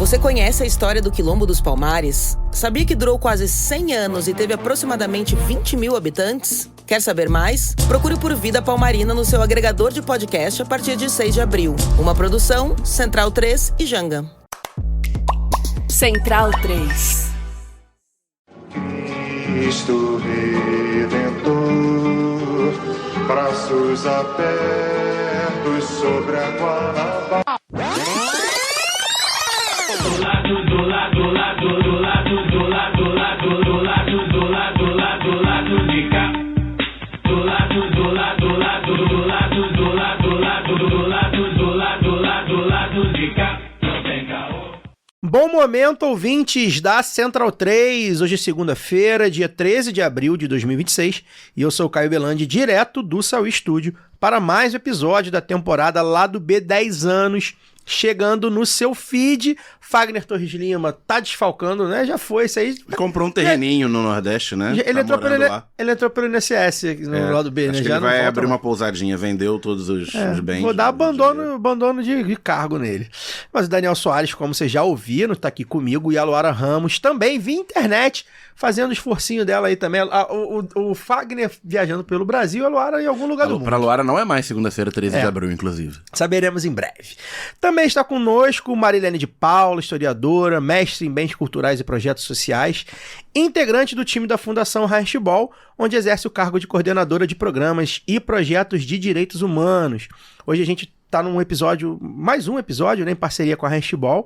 Você conhece a história do Quilombo dos Palmares? Sabia que durou quase 100 anos e teve aproximadamente 20 mil habitantes? Quer saber mais? Procure por Vida Palmarina no seu agregador de podcast a partir de 6 de abril. Uma produção, Central 3 e Janga. Central 3. Cristo Redentor, braços abertos sobre a Guanabara. Bom momento, ouvintes da Central 3. Hoje é segunda-feira, dia 13 de abril de 2026, e eu sou o Caio Belandi, direto do Saúl Studio, para mais um episódio da temporada Lado B 10 anos, chegando no seu feed. Fagner Torres Lima tá desfalcando, né? Já foi isso aí. Comprou um terreninho no Nordeste, né? Ele entrou pelo INSS no lado B, acho né? que Já ele vai abrir uma pousadinha, vendeu todos os bens. Vou dar abandono de cargo nele. Mas o Daniel Soares, como vocês já ouviram, tá aqui comigo, e a Luara Ramos também via internet, fazendo o esforcinho dela aí também. O Fagner viajando pelo Brasil, a Luara em algum lugar do mundo. Pra Luara não é mais segunda-feira, 13 de abril, inclusive. Saberemos em breve. Também está conosco Marilene de Paula, historiadora, mestre em bens culturais e projetos sociais, integrante do time da Fundação Handball, onde exerce o cargo de coordenadora de programas e projetos de direitos humanos. Hoje a gente está num episódio, mais um episódio, né, em parceria com a Handball,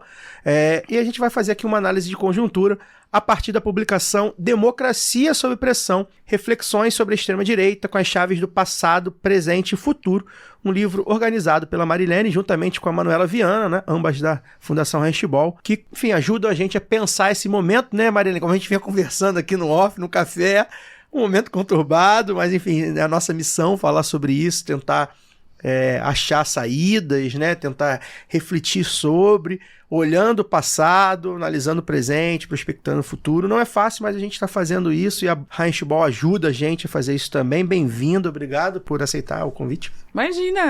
e a gente vai fazer aqui uma análise de conjuntura a partir da publicação Democracia sob Pressão, Reflexões sobre a Extrema-Direita com as chaves do passado, presente e futuro, um livro organizado pela Marilene, juntamente com a Manuela Viana, né, ambas da Fundação Handball, que, enfim, ajudam a gente a pensar esse momento, né, Marilene, como a gente vinha conversando aqui no off, no café, um momento conturbado, mas, enfim, é a nossa missão falar sobre isso, tentar achar saídas, né? Tentar refletir sobre, olhando o passado, analisando o presente, prospectando o futuro. Não é fácil, mas a gente está fazendo isso e a Handball ajuda a gente a fazer isso também. Bem-vindo, obrigado por aceitar o convite. Imagina,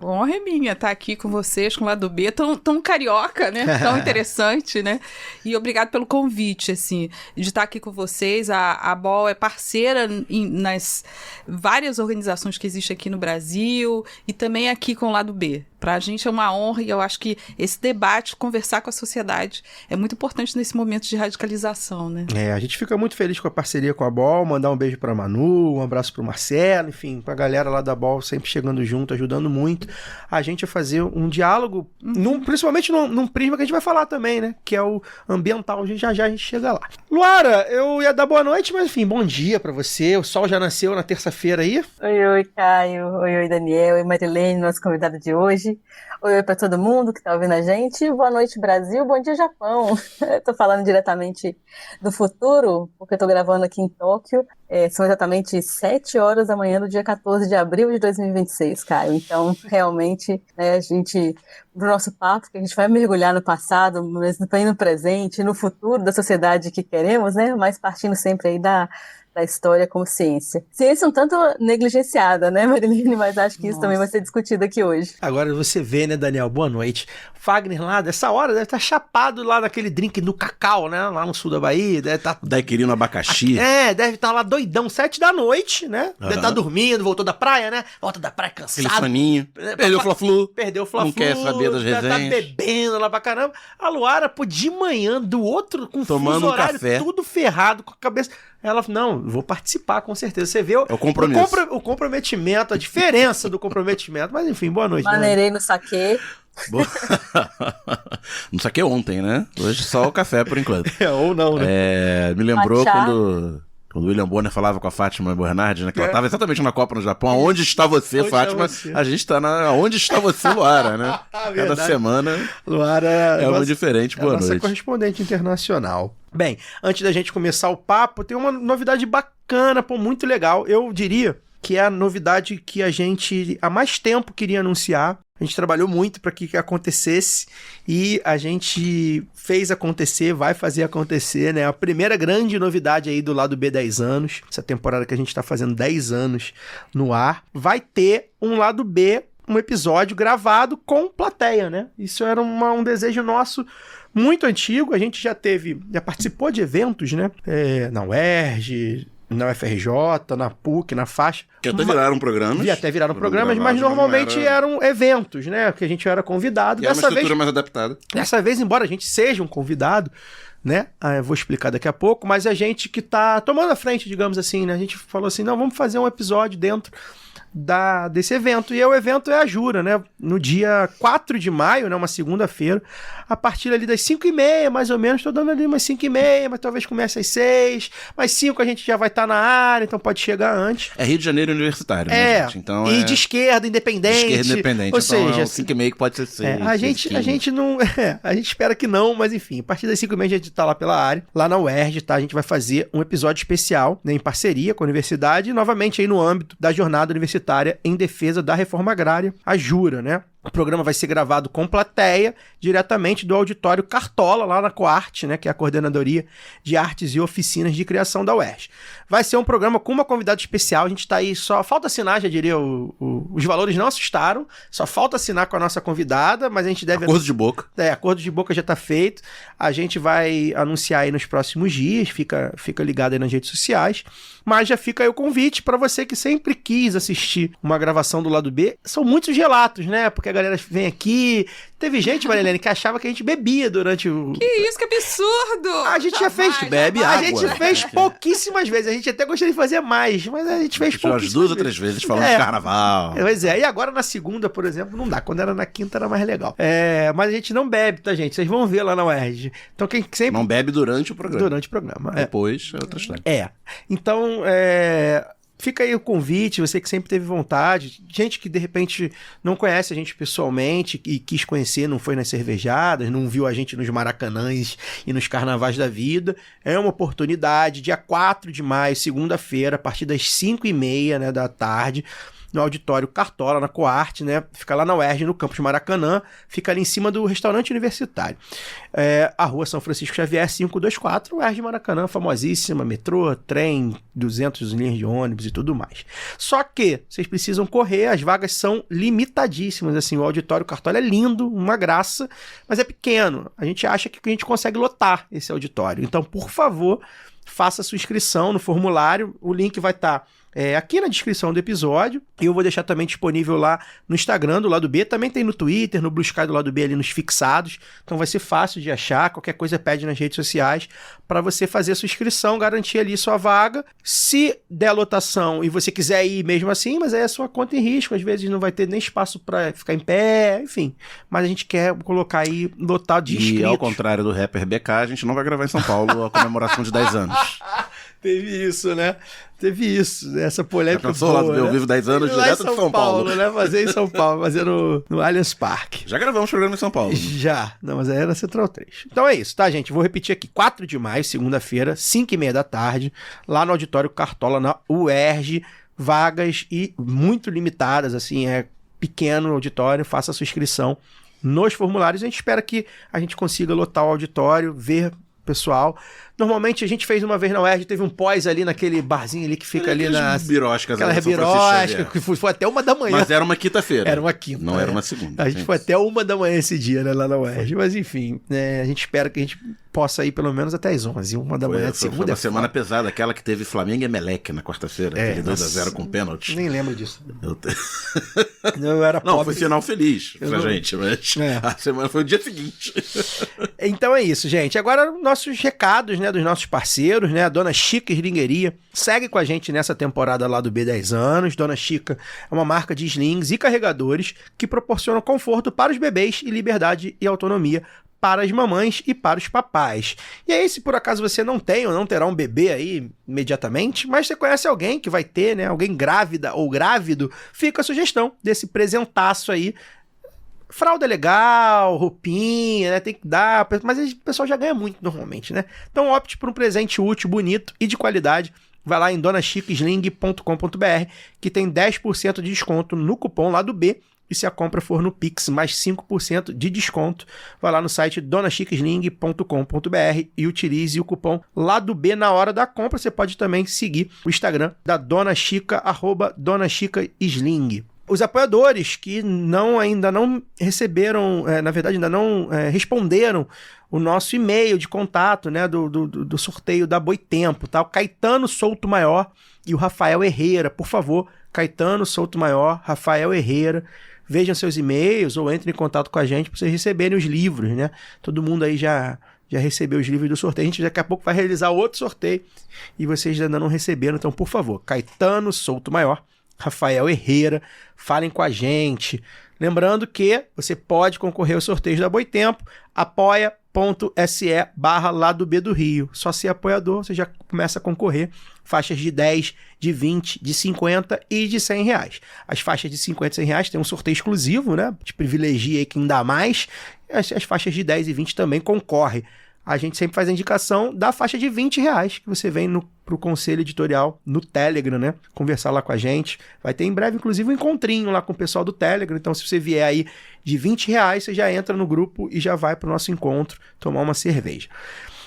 a honra é minha estar aqui com vocês, com o Lado B, tão carioca, né? Tão interessante, né? E obrigado pelo convite, assim, de estar aqui com vocês. A BOL é parceira nas várias organizações que existem aqui no Brasil e também aqui com o Lado B. Pra gente é uma honra e eu acho que esse debate, conversar com a sociedade, é muito importante nesse momento de radicalização, né? A gente fica muito feliz com a parceria com a BOL, mandar um beijo pra Manu, um abraço pro Marcelo, enfim, pra galera lá da BOL sempre chegando junto, ajudando muito a gente a fazer um diálogo, principalmente num prisma que a gente vai falar também, né? Que é o ambiental, já a gente chega lá. Luara, eu ia dar boa noite, mas enfim, bom dia pra você, o sol já nasceu na terça-feira aí. Oi, Caio, oi, Daniel, oi, Marilene, nosso convidado de hoje. Oi para todo mundo que está ouvindo a gente. Boa noite, Brasil. Bom dia, Japão. Estou falando diretamente do futuro, porque estou gravando aqui em Tóquio. São exatamente 7 horas da manhã do dia 14 de abril de 2026, Caio. Então, realmente, né, a gente, pro nosso papo, que a gente vai mergulhar no passado, no presente, no futuro da sociedade que queremos, né? Mas partindo sempre aí da história como ciência. Ciência um tanto negligenciada, né, Marilene? Mas acho que isso também vai ser discutido aqui hoje. Agora você vê, né, Daniel? Boa noite. Fagner lá, dessa hora, deve estar chapado lá naquele drink do cacau, né? Lá no sul da Bahia. Deve estar... Daiquiri no abacaxi. Deve estar lá doidão, 7 da noite, né? Deve estar dormindo, voltou da praia, né? Volta da praia cansado. Aquele soninho. Perdeu o Fla-Flu. Não quer saber das resenhas. Tá bebendo lá pra caramba. A Luara, de manhã, do outro, com tomando fuso horário, café, tudo ferrado, com a cabeça... Ela, não, vou participar, com certeza. Você vê o compromisso. O comprometimento, a diferença do comprometimento. Mas enfim, boa noite. Maneirei no saquê. Não saquei ontem, né? Hoje só o café, por enquanto. Ou não, né? Me lembrou quando o William Bonner falava com a Fátima Bernardes, né? Que ela estava exatamente na Copa no Japão. Aonde está você, Fátima? A gente está Aonde está você, Luara, né? Cada semana Luara é uma diferente. Boa noite. Nossa correspondente internacional. Bem, antes da gente começar o papo, tem uma novidade bacana, muito legal. Eu diria que é a novidade que a gente há mais tempo queria anunciar. A gente trabalhou muito para que acontecesse e a gente fez acontecer, vai fazer acontecer, né? A primeira grande novidade aí do Lado B 10 anos, essa temporada que a gente está fazendo 10 anos no ar, vai ter um Lado B, um episódio gravado com plateia, né? Isso era um desejo nosso muito antigo, a gente já participou de eventos, né? Na UERJ, na UFRJ, na PUC, na faixa. Que até viraram programas. E até viraram programas, mas normalmente eram eventos, né? Que a gente era convidado. E era uma estrutura mais adaptada. Dessa vez, embora a gente seja um convidado, né? Eu vou explicar daqui a pouco, mas a gente que tá tomando a frente, digamos assim, né? A gente falou assim, não, vamos fazer um episódio dentro desse evento. E o evento é a Jura, né? No dia 4 de maio, né? Uma segunda-feira, a partir ali das 5h30, mais ou menos. Tô dando ali umas 5h30, mas talvez comece às 6. Mais 5 a gente já vai estar na área, então pode chegar antes. É Rio de Janeiro universitário, né, gente? Então e de esquerda, independente. De esquerda independente. Ou então seja, 5h30 que pode ser 6. A gente não... a gente espera que não, mas enfim, a partir das 5h30 a gente tá lá pela área, lá na UERJ, tá? A gente vai fazer um episódio especial, né, em parceria com a universidade, e novamente aí no âmbito da jornada universitária em defesa da reforma agrária, a Jura, né? O programa vai ser gravado com plateia, diretamente do auditório Cartola, lá na Coarte, né, que é a Coordenadoria de Artes e Oficinas de Criação da UERJ. Vai ser um programa com uma convidada especial, a gente está aí, só falta assinar, já diria, os valores não assustaram, só falta assinar com a nossa convidada, mas a gente deve... Acordo de boca. Acordo de boca já está feito, a gente vai anunciar aí nos próximos dias, fica ligado aí nas redes sociais, mas já fica aí o convite para você que sempre quis assistir uma gravação do Lado B. São muitos relatos, né, porque a galera vem aqui... Teve gente, Marilene, que achava que a gente bebia durante o... Que isso, que absurdo! A gente já fez... Bebe água. A gente fez pouquíssimas vezes. A gente até gostaria de fazer mais, mas a gente fez pouquíssimas vezes. 2 ou 3 vezes falando de carnaval. Pois é, e agora na segunda, por exemplo, não dá. Quando era na quinta era mais legal. Mas a gente não bebe, tá, gente? Vocês vão ver lá na UERJ. Então quem sempre... Não bebe durante o programa. Durante o programa. Depois é outra história. Então, fica aí o convite, você que sempre teve vontade, gente que de repente não conhece a gente pessoalmente e quis conhecer, não foi nas cervejadas, não viu a gente nos Maracanãs e nos carnavais da vida, é uma oportunidade, dia 4 de maio, segunda-feira, a partir das 5h30, né, da tarde, no auditório Cartola, na Coarte, né? Fica lá na UERJ, no campus Maracanã, fica ali em cima do restaurante universitário. A rua São Francisco Xavier, 524, UERJ Maracanã, famosíssima, metrô, trem, 200 linhas de ônibus e tudo mais. Só que vocês precisam correr, as vagas são limitadíssimas, assim, o auditório Cartola é lindo, uma graça, mas é pequeno. A gente acha que a gente consegue lotar esse auditório. Então, por favor, faça sua inscrição no formulário, o link vai estar aqui na descrição do episódio, e eu vou deixar também disponível lá no Instagram do Lado B, também tem no Twitter, no Blue Sky do Lado B ali nos fixados, então vai ser fácil de achar, qualquer coisa pede nas redes sociais para você fazer a sua inscrição, garantir ali sua vaga. Se der lotação e você quiser ir mesmo assim, mas aí é sua conta em risco, às vezes não vai ter nem espaço para ficar em pé, enfim, mas a gente quer colocar aí lotado de inscritos. E ao contrário do rapper BK, a gente não vai gravar em São Paulo a comemoração de 10 anos. Teve isso, né? Teve isso, essa polêmica. Já boa, né? Eu vivo 10 anos direto de São Paulo. Né? Fazer em São Paulo, fazer no Allianz Parque. Já gravamos programa em São Paulo. Já, não, mas aí era Central 3. Então é isso, tá, gente? Vou repetir aqui, 4 de maio, segunda-feira, 5h30 da tarde, lá no auditório Cartola, na UERJ, vagas e muito limitadas, assim, é pequeno auditório, faça a sua inscrição nos formulários. A gente espera que a gente consiga lotar o auditório, ver pessoal. Normalmente a gente fez uma vez na UERJ, teve um pós ali naquele barzinho ali que fica ali na... biroscas. Aquela birosca, que foi até 1h da manhã. Mas era uma quinta-feira. Era uma quinta. Não era uma segunda. A gente foi até 1h da manhã esse dia, né, lá na UERJ. Mas enfim, né, a gente espera que a gente possa ir pelo menos até as 11h. 1h da manhã de segunda. Foi uma semana pesada, aquela que teve Flamengo e Emelec na quarta-feira. Aquele 2x0 com pênalti. Nem lembro disso. Eu era pobre. Não, foi final feliz pra gente, mas a semana foi o dia seguinte. Então é isso, gente. Agora, nossos recados, né, dos nossos parceiros, né, a Dona Chica Slingeria segue com a gente nessa temporada lá do B10 anos. Dona Chica é uma marca de slings e carregadores que proporcionam conforto para os bebês e liberdade e autonomia para as mamães e para os papais. E aí, se por acaso você não tem ou não terá um bebê aí imediatamente, mas você conhece alguém que vai ter, né, alguém grávida ou grávido, fica a sugestão desse presentaço aí. Fralda legal, roupinha, né? Tem que dar, mas o pessoal já ganha muito normalmente, né? Então opte por um presente útil, bonito e de qualidade. Vai lá em donachicasling.com.br que tem 10% de desconto no cupom lá do B. E se a compra for no Pix, mais 5% de desconto. Vai lá no site donachicasling.com.br e utilize o cupom lá do B na hora da compra. Você pode também seguir o Instagram da Dona Chica, @DonaChicaSling. Os apoiadores que ainda não receberam, na verdade, ainda não responderam o nosso e-mail de contato, né, do sorteio da Boitempo, tá? O Caetano Souto Maior e o Rafael Herrera, por favor, Caetano Souto Maior, Rafael Herrera, vejam seus e-mails ou entrem em contato com a gente para vocês receberem os livros, né? Todo mundo aí já recebeu os livros do sorteio. A gente daqui a pouco vai realizar outro sorteio e vocês ainda não receberam. Então, por favor, Caetano Souto Maior, Rafael Herrera, falem com a gente. Lembrando que você pode concorrer aos sorteios da Boitempo, apoia.se/Lado B do Rio. Só ser apoiador, você já começa a concorrer. Faixas de 10, de 20, de 50 e de 100 reais. As faixas de 50 e 100 reais tem um sorteio exclusivo, né? Te privilegia aí quem dá mais. As faixas de 10 e 20 também concorrem. A gente sempre faz a indicação da faixa de 20 reais, que você vem pro Conselho Editorial no Telegram, né? Conversar lá com a gente. Vai ter em breve, inclusive, um encontrinho lá com o pessoal do Telegram. Então, se você vier aí de 20 reais, você já entra no grupo e já vai pro nosso encontro tomar uma cerveja.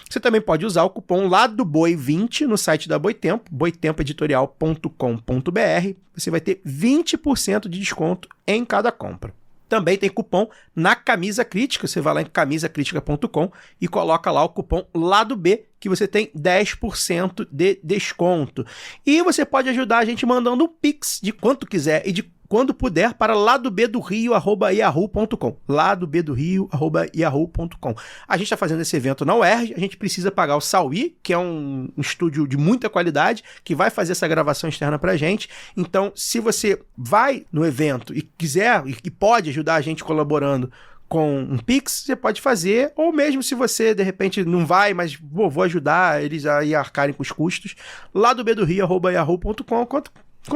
Você também pode usar o cupom LADOBOI20 no site da Boitempo, boitempoeditorial.com.br. Você vai ter 20% de desconto em cada compra. Também tem cupom na Camisa Crítica. Você vai lá em camisacritica.com e coloca lá o cupom Lado B, que você tem 10% de desconto. E você pode ajudar a gente mandando um Pix de quanto quiser e de quando puder para ladobdorio@yahoo.com. ladobdorio@yahoo.com. A gente está fazendo esse evento na UERJ, a gente precisa pagar o Sauí, que é um estúdio de muita qualidade, que vai fazer essa gravação externa pra gente. Então, se você vai no evento e quiser e pode ajudar a gente colaborando com um Pix, você pode fazer, ou mesmo se você, de repente, não vai, mas vou ajudar eles a arcarem com os custos, ladobdorio@yahoo.com. Quanto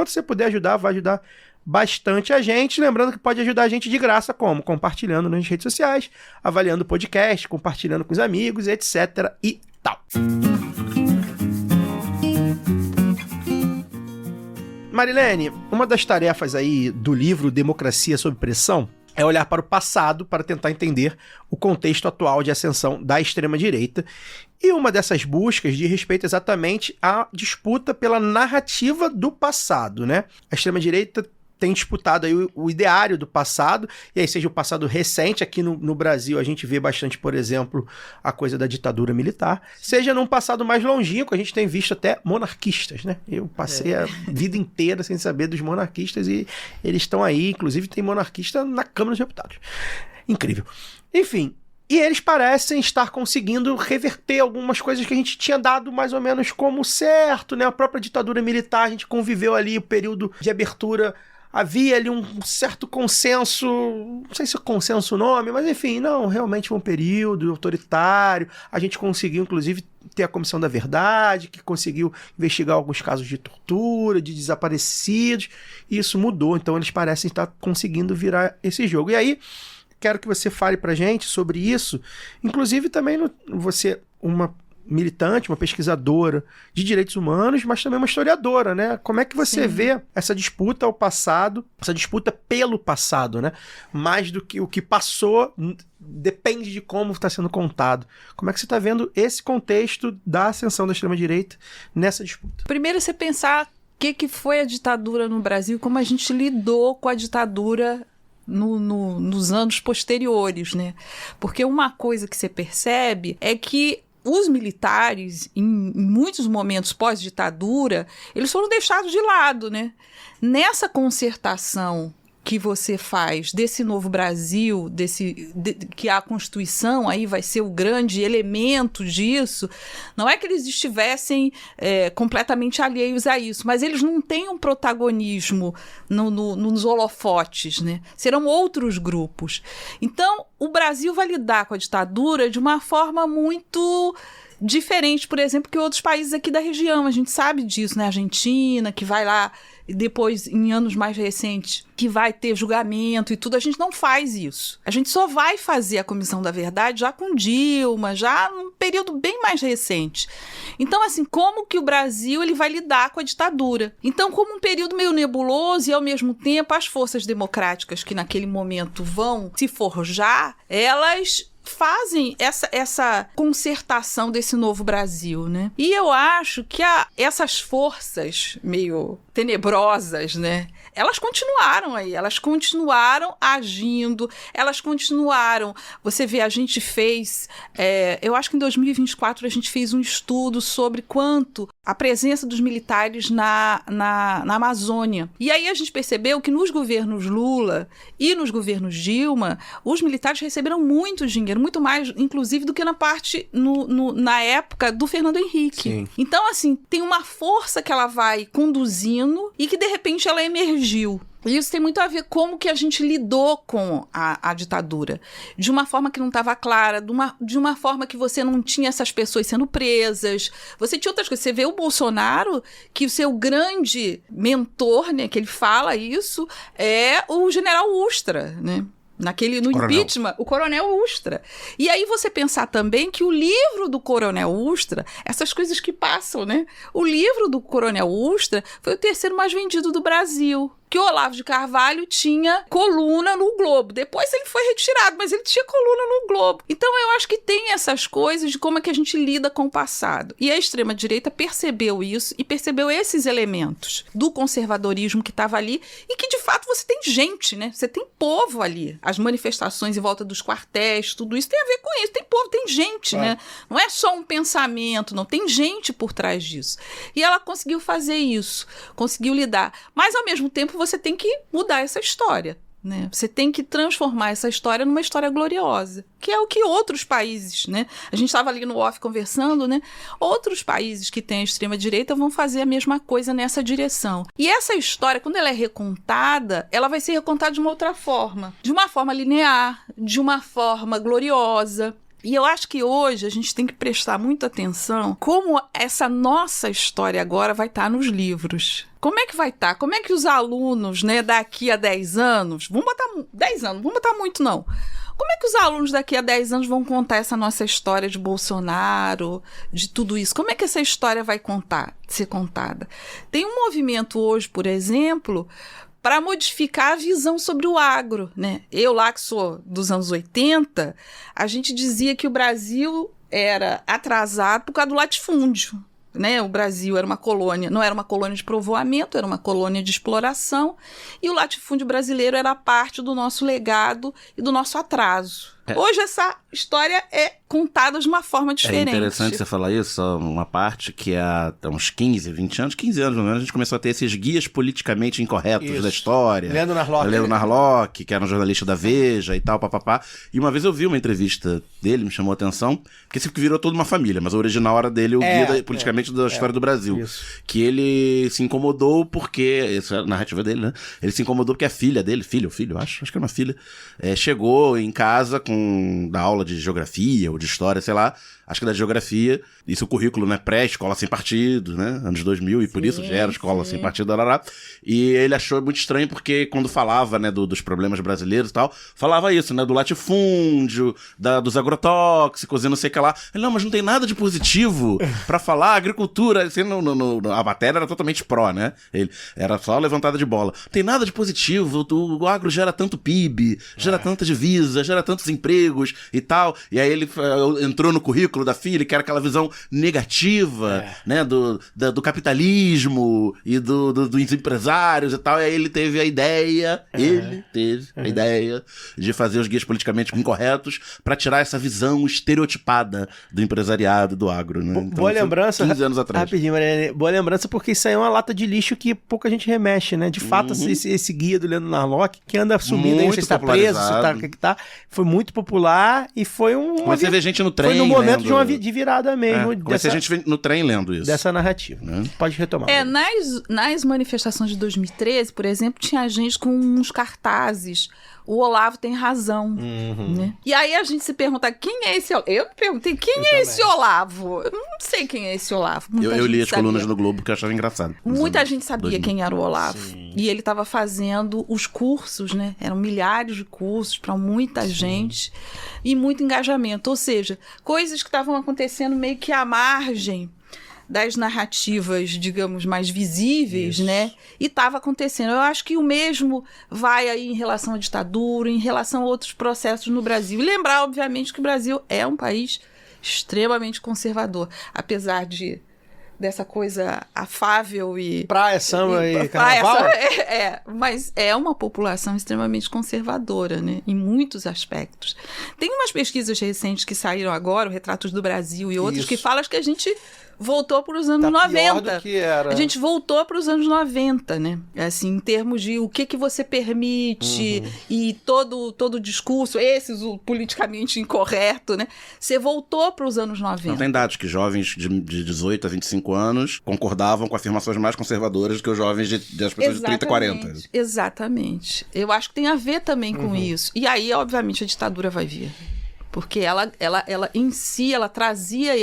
você puder ajudar, vai ajudar bastante a gente, lembrando que pode ajudar a gente de graça, como? Compartilhando nas redes sociais, avaliando o podcast, compartilhando com os amigos, etc. e tal. Marilene, uma das tarefas aí do livro Democracia sob Pressão é olhar para o passado para tentar entender o contexto atual de ascensão da extrema-direita. E uma dessas buscas diz respeito exatamente à disputa pela narrativa do passado, né? A extrema-direita tem disputado aí o ideário do passado, e aí seja o passado recente, aqui no Brasil a gente vê bastante, por exemplo, a coisa da ditadura militar, seja num passado mais longínquo, a gente tem visto até monarquistas, né? Eu passei a vida inteira sem saber dos monarquistas e eles estão aí, inclusive tem monarquista na Câmara dos Deputados. Incrível. Enfim, e eles parecem estar conseguindo reverter algumas coisas que a gente tinha dado mais ou menos como certo, né? A própria ditadura militar, a gente conviveu ali o período de abertura. Havia ali um certo consenso, não sei se é consenso o nome, mas enfim, não, realmente foi um período autoritário. A gente conseguiu, inclusive, ter a Comissão da Verdade, que conseguiu investigar alguns casos de tortura, de desaparecidos, e isso mudou. Então eles parecem estar conseguindo virar esse jogo. E aí, quero que você fale pra gente sobre isso, inclusive também você, uma militante, uma pesquisadora de direitos humanos, mas também uma historiadora, né? Como é que você vê essa disputa ao passado, essa disputa pelo passado, né? Mais do que o que passou, depende de como está sendo contado. Como é que você está vendo esse contexto da ascensão da extrema-direita nessa disputa? Primeiro, você pensar o que foi a ditadura no Brasil, como a gente lidou com a ditadura nos anos posteriores, né? Porque uma coisa que você percebe é que os militares, em muitos momentos pós-ditadura, eles foram deixados de lado, né? Nessa concertação que você faz desse novo Brasil, que a Constituição aí vai ser o grande elemento disso, não é que eles estivessem completamente alheios a isso, mas eles não têm um protagonismo nos holofotes, né? Serão outros grupos. Então, o Brasil vai lidar com a ditadura de uma forma muito diferente, por exemplo, que outros países aqui da região. A gente sabe disso, né? A Argentina, que vai lá depois, em anos mais recentes, que vai ter julgamento e tudo. A gente não faz isso. A gente só vai fazer a Comissão da Verdade já com Dilma, já num período bem mais recente. Então, assim, como que o Brasil ele vai lidar com a ditadura? Então, como um período meio nebuloso e, ao mesmo tempo, as forças democráticas que naquele momento vão se forjar, elas fazem essa concertação desse novo Brasil, né? E eu acho que essas forças meio tenebrosas, né? Elas continuaram aí, elas continuaram agindo, elas continuaram. Você vê, a gente fez, eu acho que em 2024 a gente fez um estudo sobre quanto a presença dos militares na Amazônia. E aí a gente percebeu que nos governos Lula e nos governos Dilma, os militares receberam muito dinheiro, muito mais, inclusive, do que na época do Fernando Henrique. Sim. Então, assim, tem uma força que ela vai conduzindo e que, de repente, ela emergiu. E isso tem muito a ver com como que a gente lidou com a ditadura. De uma forma que não estava clara, de uma forma que você não tinha essas pessoas sendo presas. Você tinha outras coisas. Você vê o Bolsonaro, que o seu grande mentor, né, que ele fala isso, é o general Ustra, né? No impeachment, o Coronel Ustra. E aí você pensar também que o livro do Coronel Ustra, essas coisas que passam, né? O livro do Coronel Ustra foi o terceiro mais vendido do Brasil. Que o Olavo de Carvalho tinha coluna no Globo. Depois ele foi retirado, mas ele tinha coluna no Globo. Então eu acho que tem essas coisas de como é que a gente lida com o passado. E a extrema-direita percebeu isso e percebeu esses elementos do conservadorismo que estava ali e que, de fato, você tem gente, né? Você tem povo ali. As manifestações em volta dos quartéis, tudo isso tem a ver com isso. Tem povo, tem gente, né? Não é só um pensamento, não. Tem gente por trás disso. E ela conseguiu fazer isso, conseguiu lidar. Mas, ao mesmo tempo, você tem que mudar essa história, né? Você tem que transformar essa história numa história gloriosa, que é o que outros países, né? A gente estava ali no off conversando, né? Outros países que têm a extrema-direita vão fazer a mesma coisa nessa direção. E essa história, quando ela é recontada, ela vai ser recontada de uma outra forma. De uma forma linear, de uma forma gloriosa. E eu acho que hoje a gente tem que prestar muita atenção como essa nossa história agora vai estar nos livros. Como é que vai estar? Como é que os alunos, né, daqui a 10 anos, vamos botar 10 anos, não vamos botar muito não. Como é que os alunos daqui a 10 anos vão contar essa nossa história de Bolsonaro, de tudo isso? Como é que essa história vai ser contada? Tem um movimento hoje, por exemplo, para modificar a visão sobre o agro, né? Eu lá que sou dos anos 80, a gente dizia que o Brasil era atrasado por causa do latifúndio, né? O Brasil era uma colônia, não era uma colônia de povoamento, era uma colônia de exploração, e o latifúndio brasileiro era parte do nosso legado e do nosso atraso. Hoje essa história é contada de uma forma diferente. É interessante você falar isso, uma parte que há uns 15 anos, a gente começou a ter esses guias politicamente incorretos da história. Leandro Narlock, que era um jornalista da Veja e tal, papapá. E uma vez eu vi uma entrevista dele, me chamou a atenção, porque isso virou toda uma família, mas o original era dele, o guia politicamente da história do Brasil. Isso. Que ele se incomodou porque, essa é a narrativa dele, né? Ele se incomodou porque a filha dele, filho, acho que era uma filha, chegou em casa da aula de geografia ou de história, sei lá, acho que da geografia, isso o currículo, né, pré-escola sem partido, né, anos 2000, e por isso já era escola sem partido, e ele achou muito estranho porque quando falava, né, dos problemas brasileiros e tal, falava isso, né, do latifúndio, dos agrotóxicos e não sei o que lá. Ele, não, mas não tem nada de positivo pra falar, agricultura, assim, a matéria era totalmente pró, né, ele era só levantada de bola. Não tem nada de positivo, o agro gera tanto PIB, gera tanta divisa, gera tantos empregos e tal, e aí ele entrou no currículo da filha, que era aquela visão negativa, né, do capitalismo e dos empresários e tal, e aí ele teve a ideia, de fazer os guias politicamente incorretos pra tirar essa visão estereotipada do empresariado, do agro, né? Então, boa lembrança, 15 anos atrás. Rapidinho, Mariana, boa lembrança, porque isso aí é uma lata de lixo que pouca gente remexe, né? De fato, esse guia do Leandro Narlock, que anda subindo, aí, não sei se tá preso, se tá, foi muito popular e foi Comecei a ver gente no trem. Foi no momento de virada mesmo. Comecei a gente no trem lendo isso. Dessa narrativa. Pode retomar. Nas manifestações de 2013, por exemplo, tinha gente com uns cartazes. O Olavo tem razão. Né? E aí a gente se pergunta, quem é esse Olavo? Eu me perguntei, esse Olavo? Eu não sei quem é esse Olavo. Eu li as colunas do Globo, que eu achava engraçado. Muita gente sabia quem era o Olavo. Sim. E ele estava fazendo os cursos, né? Eram milhares de cursos para muita gente e muito engajamento. Ou seja, coisas que estavam acontecendo meio que à margem das narrativas, digamos, mais visíveis, né? E estava acontecendo. Eu acho que o mesmo vai aí em relação à ditadura, em relação a outros processos no Brasil. E lembrar, obviamente, que o Brasil é um país extremamente conservador, apesar dessa coisa afável e... Praia, samba e carnaval? Mas é uma população extremamente conservadora, né? Em muitos aspectos. Tem umas pesquisas recentes que saíram agora, o Retratos do Brasil e outros, que falam que a gente voltou para os anos 90. Do que era. A gente voltou para os anos 90, né? Assim, em termos de o que você permite e todo o discurso, o politicamente incorreto, né? Você voltou para os anos 90. Não tem dados que jovens de 18 a 25 anos concordavam com afirmações mais conservadoras do que os jovens das pessoas de 30 e 40. Exatamente. Eu acho que tem a ver também com isso. E aí, obviamente, a ditadura vai vir. Porque ela em si, ela trazia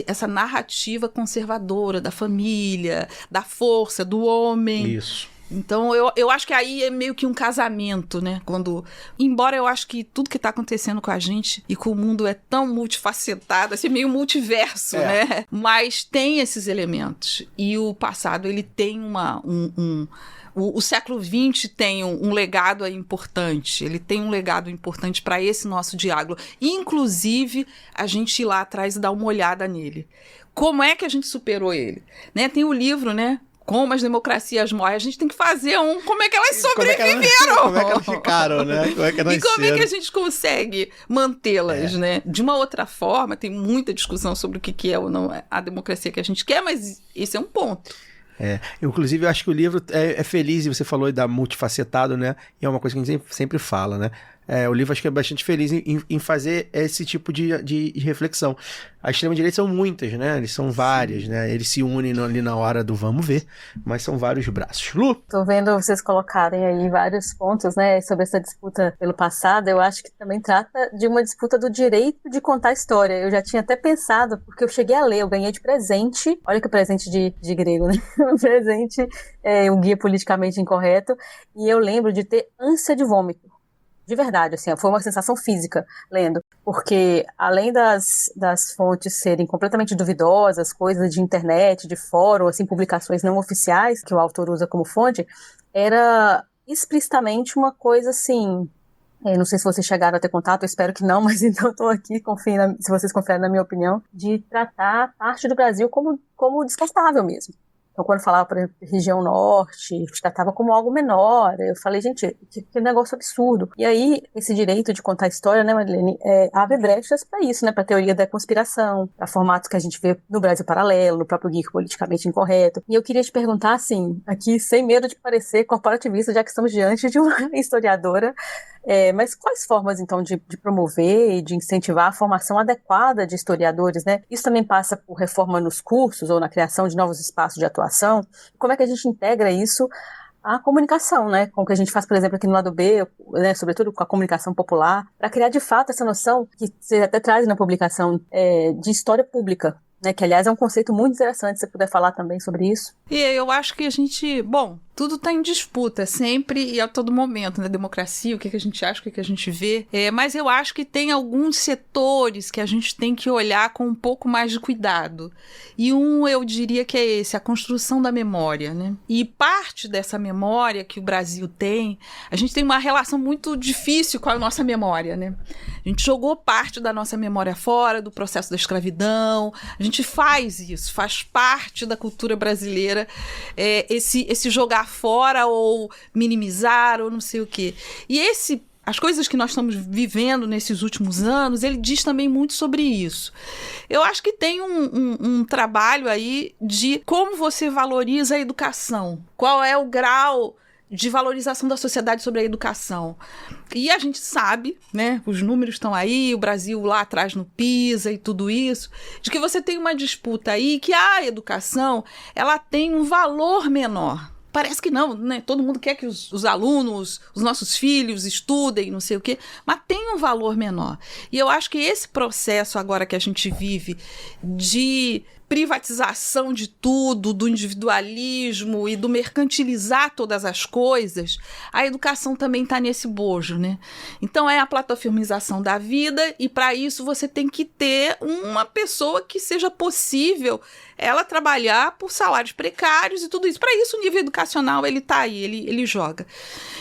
essa narrativa conservadora da família, da força, do homem. Isso. Então, eu acho que aí é meio que um casamento, né? Embora eu acho que tudo que está acontecendo com a gente e com o mundo é tão multifacetado, assim, meio multiverso, né? Mas tem esses elementos. E o passado, ele tem o século XX tem um legado importante. Ele tem um legado importante para esse nosso diálogo. Inclusive, a gente ir lá atrás e dar uma olhada nele. Como é que a gente superou ele? Né? Tem o livro, né? Como as democracias morrem. A gente tem que fazer como é que elas sobreviveram. Como é que elas ficaram, né? Como é que e como é que a gente consegue mantê-las, né? De uma outra forma, tem muita discussão sobre o que é ou não a democracia que a gente quer, mas esse é um ponto. Inclusive eu acho que o livro é feliz, e você falou da multifacetado, né? E é uma coisa que a gente sempre fala, né? O livro acho que é bastante feliz em fazer esse tipo de reflexão. A extrema-direita são muitas, né? Eles são várias, né? Eles se unem ali na hora do vamos ver, mas são vários braços. Lu? Tô vendo vocês colocarem aí vários pontos, né, sobre essa disputa pelo passado. Eu acho que também trata de uma disputa do direito de contar história. Eu já tinha até pensado, porque eu cheguei a ler, eu ganhei de presente, olha que presente de grego, né? Um presente, um guia politicamente incorreto, e eu lembro de ter ânsia de vômito. De verdade, assim, foi uma sensação física lendo, porque além das fontes serem completamente duvidosas, coisas de internet, de fórum, assim, publicações não oficiais que o autor usa como fonte, era explicitamente uma coisa assim, não sei se vocês chegaram a ter contato, eu espero que não, mas então estou aqui, se vocês confiarem na minha opinião, de tratar parte do Brasil como descartável mesmo. Então, quando falava, por exemplo, região norte, tratava como algo menor. Eu falei, gente, que negócio absurdo. E aí, esse direito de contar história, né, Marilene, abre brechas para isso, né, para a teoria da conspiração, para formatos que a gente vê no Brasil Paralelo, no próprio Geek Politicamente Incorreto. E eu queria te perguntar, assim, aqui, sem medo de parecer corporativista, já que estamos diante de uma historiadora, mas quais formas, então, de promover e de incentivar a formação adequada de historiadores, né? Isso também passa por reforma nos cursos ou na criação de novos espaços de atuação? Como é que a gente integra isso à comunicação, né? Com o que a gente faz, por exemplo, aqui no lado B, né? Sobretudo com a comunicação popular, para criar, de fato, essa noção que você até traz na publicação de história pública, né? Que, aliás, é um conceito muito interessante, se você puder falar também sobre isso. E eu acho que a gente, tudo está em disputa, sempre e a todo momento, na democracia, o que a gente acha, o que a gente vê. Mas eu acho que tem alguns setores que a gente tem que olhar com um pouco mais de cuidado. E eu diria que é esse, a construção da memória, né? E parte dessa memória que o Brasil tem, a gente tem uma relação muito difícil com a nossa memória, né? A gente jogou parte da nossa memória fora, do processo da escravidão, a gente faz isso, faz parte da cultura brasileira, esse jogar fora ou minimizar ou não sei o quê. E as coisas que nós estamos vivendo nesses últimos anos, ele diz também muito sobre isso. Eu acho que tem um trabalho aí de como você valoriza a educação. Qual é o grau de valorização da sociedade sobre a educação. E a gente sabe, né, os números estão aí, o Brasil lá atrás no PISA e tudo isso, de que você tem uma disputa aí que a educação, ela tem um valor menor parece que não, né? Todo mundo quer que os alunos, os nossos filhos estudem, não sei o quê, mas tem um valor menor. E eu acho que esse processo agora que a gente vive de privatização de tudo, do individualismo e do mercantilizar todas as coisas, a educação também está nesse bojo, né? Então é a plataformização da vida e para isso você tem que ter uma pessoa que seja possível ela trabalhar por salários precários e tudo isso. Para isso o nível educacional ele está aí, ele joga.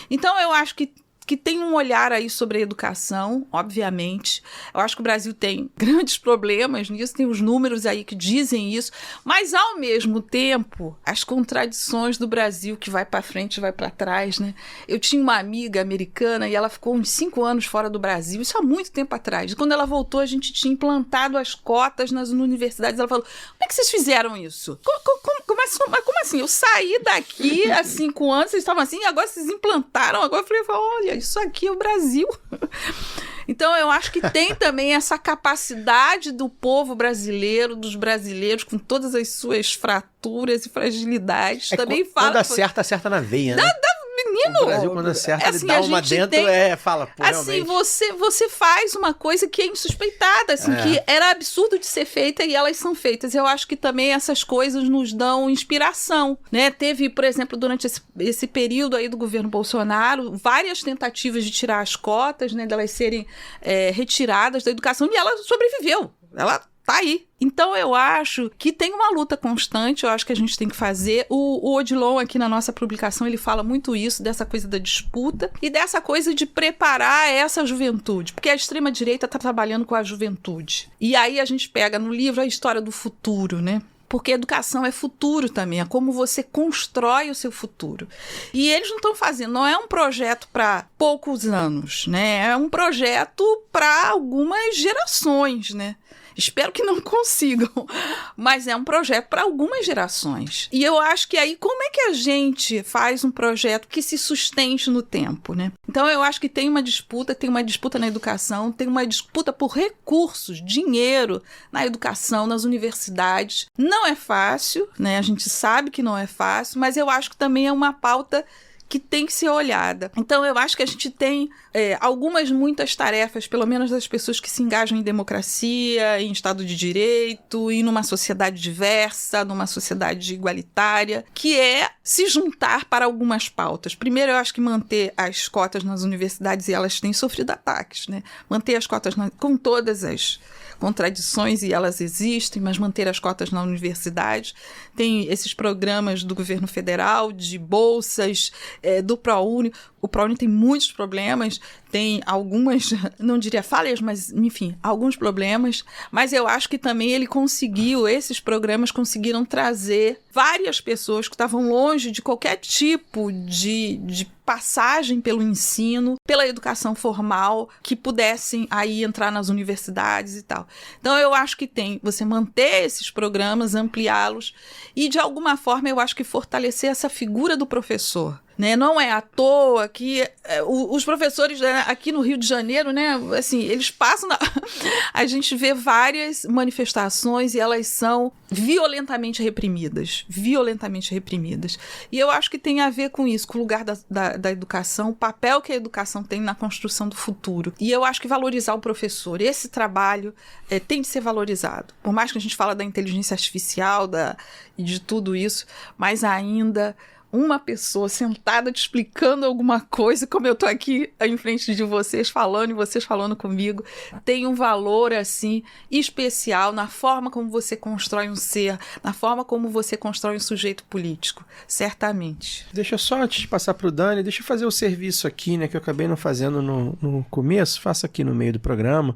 Então eu acho que tem um olhar aí sobre a educação, obviamente. Eu acho que o Brasil tem grandes problemas nisso, tem os números aí que dizem isso, mas, ao mesmo tempo, as contradições do Brasil, que vai para frente e vai para trás, né? Eu tinha uma amiga americana e ela ficou uns 5 anos fora do Brasil, isso há muito tempo atrás. E quando ela voltou, a gente tinha implantado as cotas nas universidades. Ela falou, como é que vocês fizeram isso? Como assim? Eu saí daqui há 5 anos, vocês estavam assim, e agora vocês implantaram. Agora eu falei, olha, isso aqui é o Brasil. Então eu acho que tem também essa capacidade do povo brasileiro, dos brasileiros, com todas as suas fraturas e fragilidades. Também fala. Quando acerta na veia, né? Menino, o Brasil, quando acerta, assim, ele dá uma dentro, fala, pô, assim, realmente. você faz uma coisa que é insuspeitada, assim, que era absurdo de ser feita e elas são feitas. Eu acho que também essas coisas nos dão inspiração, né? Teve, por exemplo, durante esse período aí do governo Bolsonaro, várias tentativas de tirar as cotas, né, delas serem retiradas da educação, e ela sobreviveu. Ela tá aí. Então eu acho que tem uma luta constante, eu acho que a gente tem que fazer. O Odilon aqui na nossa publicação, ele fala muito isso, dessa coisa da disputa e dessa coisa de preparar essa juventude, porque a extrema-direita está trabalhando com a juventude. E aí a gente pega no livro a história do futuro, né? Porque educação é futuro também, é como você constrói o seu futuro. E eles não estão fazendo, não é um projeto para poucos anos, né? É um projeto para algumas gerações, né? Espero que não consigam, mas é um projeto para algumas gerações. E eu acho que aí, como é que a gente faz um projeto que se sustente no tempo, né? Então eu acho que tem uma disputa na educação, tem uma disputa por recursos, dinheiro na educação, nas universidades. Não é fácil, né? A gente sabe que não é fácil, mas eu acho que também é uma pauta que tem que ser olhada. Então eu acho que a gente tem muitas tarefas, pelo menos das pessoas que se engajam em democracia, em Estado de Direito, e numa sociedade diversa, numa sociedade igualitária, que é se juntar para algumas pautas. Primeiro, eu acho que manter as cotas nas universidades, e elas têm sofrido ataques, né? Manter as cotas com todas as contradições, e elas existem, mas manter as cotas na universidade. Tem esses programas do governo federal, de bolsas, do ProUni. O ProUni tem muitos problemas, tem algumas, não diria falhas, mas, enfim, alguns problemas. Mas eu acho que também esses programas conseguiram trazer várias pessoas que estavam longe de qualquer tipo de passagem pelo ensino, pela educação formal, que pudessem aí entrar nas universidades e tal. Então eu acho que tem você manter esses programas, ampliá-los e, de alguma forma, eu acho que fortalecer essa figura do professor. Né? Não é à toa que os professores, né, aqui no Rio de Janeiro, né, assim, eles passam a gente vê várias manifestações e elas são violentamente reprimidas. E eu acho que tem a ver com isso, com o lugar da educação, o papel que a educação tem na construção do futuro. E eu acho que valorizar o professor, esse trabalho tem de ser valorizado. Por mais que a gente fala da inteligência artificial e de tudo isso, mas ainda uma pessoa sentada te explicando alguma coisa, como eu estou aqui em frente de vocês falando e vocês falando comigo, tem um valor assim especial na forma como você constrói um ser, na forma como você constrói um sujeito político, certamente. Deixa eu só, antes de passar para o Dani, deixa eu fazer o serviço aqui, né, que eu acabei não fazendo no começo, faço aqui no meio do programa.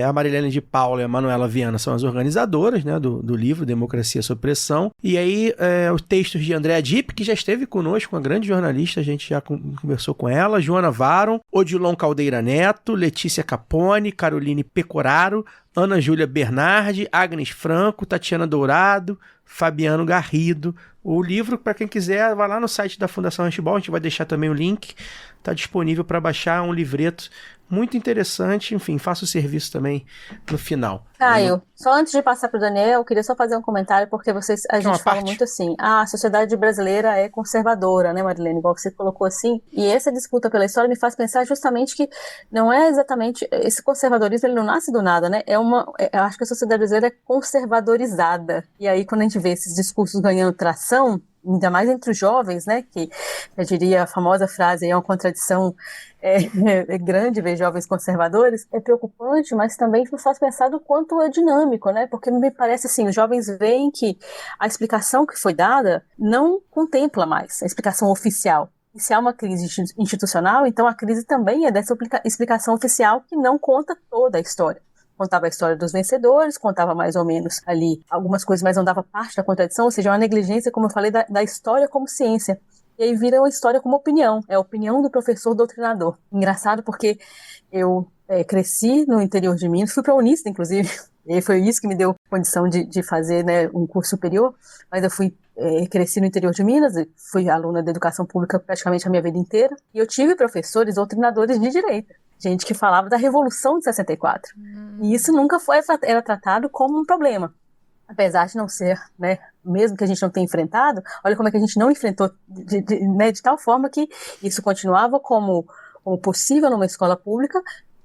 A Marilene de Paula e a Manuela Viana são as organizadoras, né, do livro Democracia sob Pressão, e aí os textos de Andréa Dipp, que já esteve conosco, uma grande jornalista, a gente já conversou com ela, Joana Varon, Odilon Caldeira Neto, Letícia Capone, Caroline Pecoraro, Ana Júlia Bernardi, Agnes Franco, Tatiana Dourado, Fabiano Garrido. O livro, para quem quiser, vai lá no site da Fundação Handball, a gente vai deixar também o link, está disponível para baixar um livreto muito interessante. Enfim, faço o serviço também no final. Caio, só antes de passar para o Daniel, eu queria só fazer um comentário, porque a gente fala muito assim, a sociedade brasileira é conservadora, né, Marilene? Igual você colocou assim. E essa disputa pela história me faz pensar justamente que não é exatamente... Esse conservadorismo, ele não nasce do nada, né? Eu acho que a sociedade brasileira é conservadorizada. E aí, quando a gente vê esses discursos ganhando tração, ainda mais entre os jovens, né, que eu diria a famosa frase, é uma contradição grande ver jovens conservadores, é preocupante, mas também nos faz pensar do quanto é dinâmico, né, porque me parece assim, os jovens veem que a explicação que foi dada não contempla mais a explicação oficial. E se há uma crise institucional, então a crise também é dessa explicação oficial que não conta toda a história. Contava a história dos vencedores, contava mais ou menos ali algumas coisas, mas não dava parte da contradição, ou seja, uma negligência, como eu falei, da história como ciência. E aí vira uma história como opinião, é a opinião do professor doutrinador. Engraçado porque eu cresci no interior de Minas, fui para a Unisc, inclusive, e foi isso que me deu condição de fazer, né, um curso superior, mas eu cresci no interior de Minas, fui aluna de educação pública praticamente a minha vida inteira, e eu tive professores doutrinadores de direita. Gente que falava da Revolução de 64. E isso nunca era tratado como um problema. Apesar de não ser, né, mesmo que a gente não tenha enfrentado, olha como é que a gente não enfrentou de tal forma que isso continuava como possível numa escola pública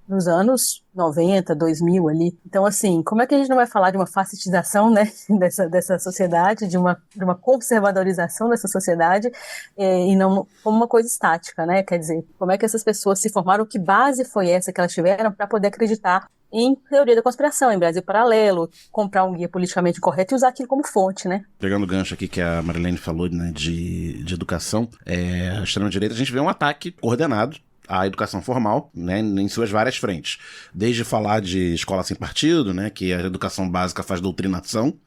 nos anos 90, 2000 ali. Então, assim, como é que a gente não vai falar de uma facetização, né, dessa sociedade, de uma conservadorização dessa sociedade, e não como uma coisa estática, né? Quer dizer, como é que essas pessoas se formaram, que base foi essa que elas tiveram para poder acreditar em teoria da conspiração, em Brasil Paralelo, comprar um guia politicamente correto e usar aquilo como fonte, né? Pegando o gancho aqui que a Marilene falou, né, de educação, a extrema-direita, a gente vê um ataque coordenado à educação formal, né, em suas várias frentes. Desde falar de escola sem partido, né, que a educação básica faz doutrinação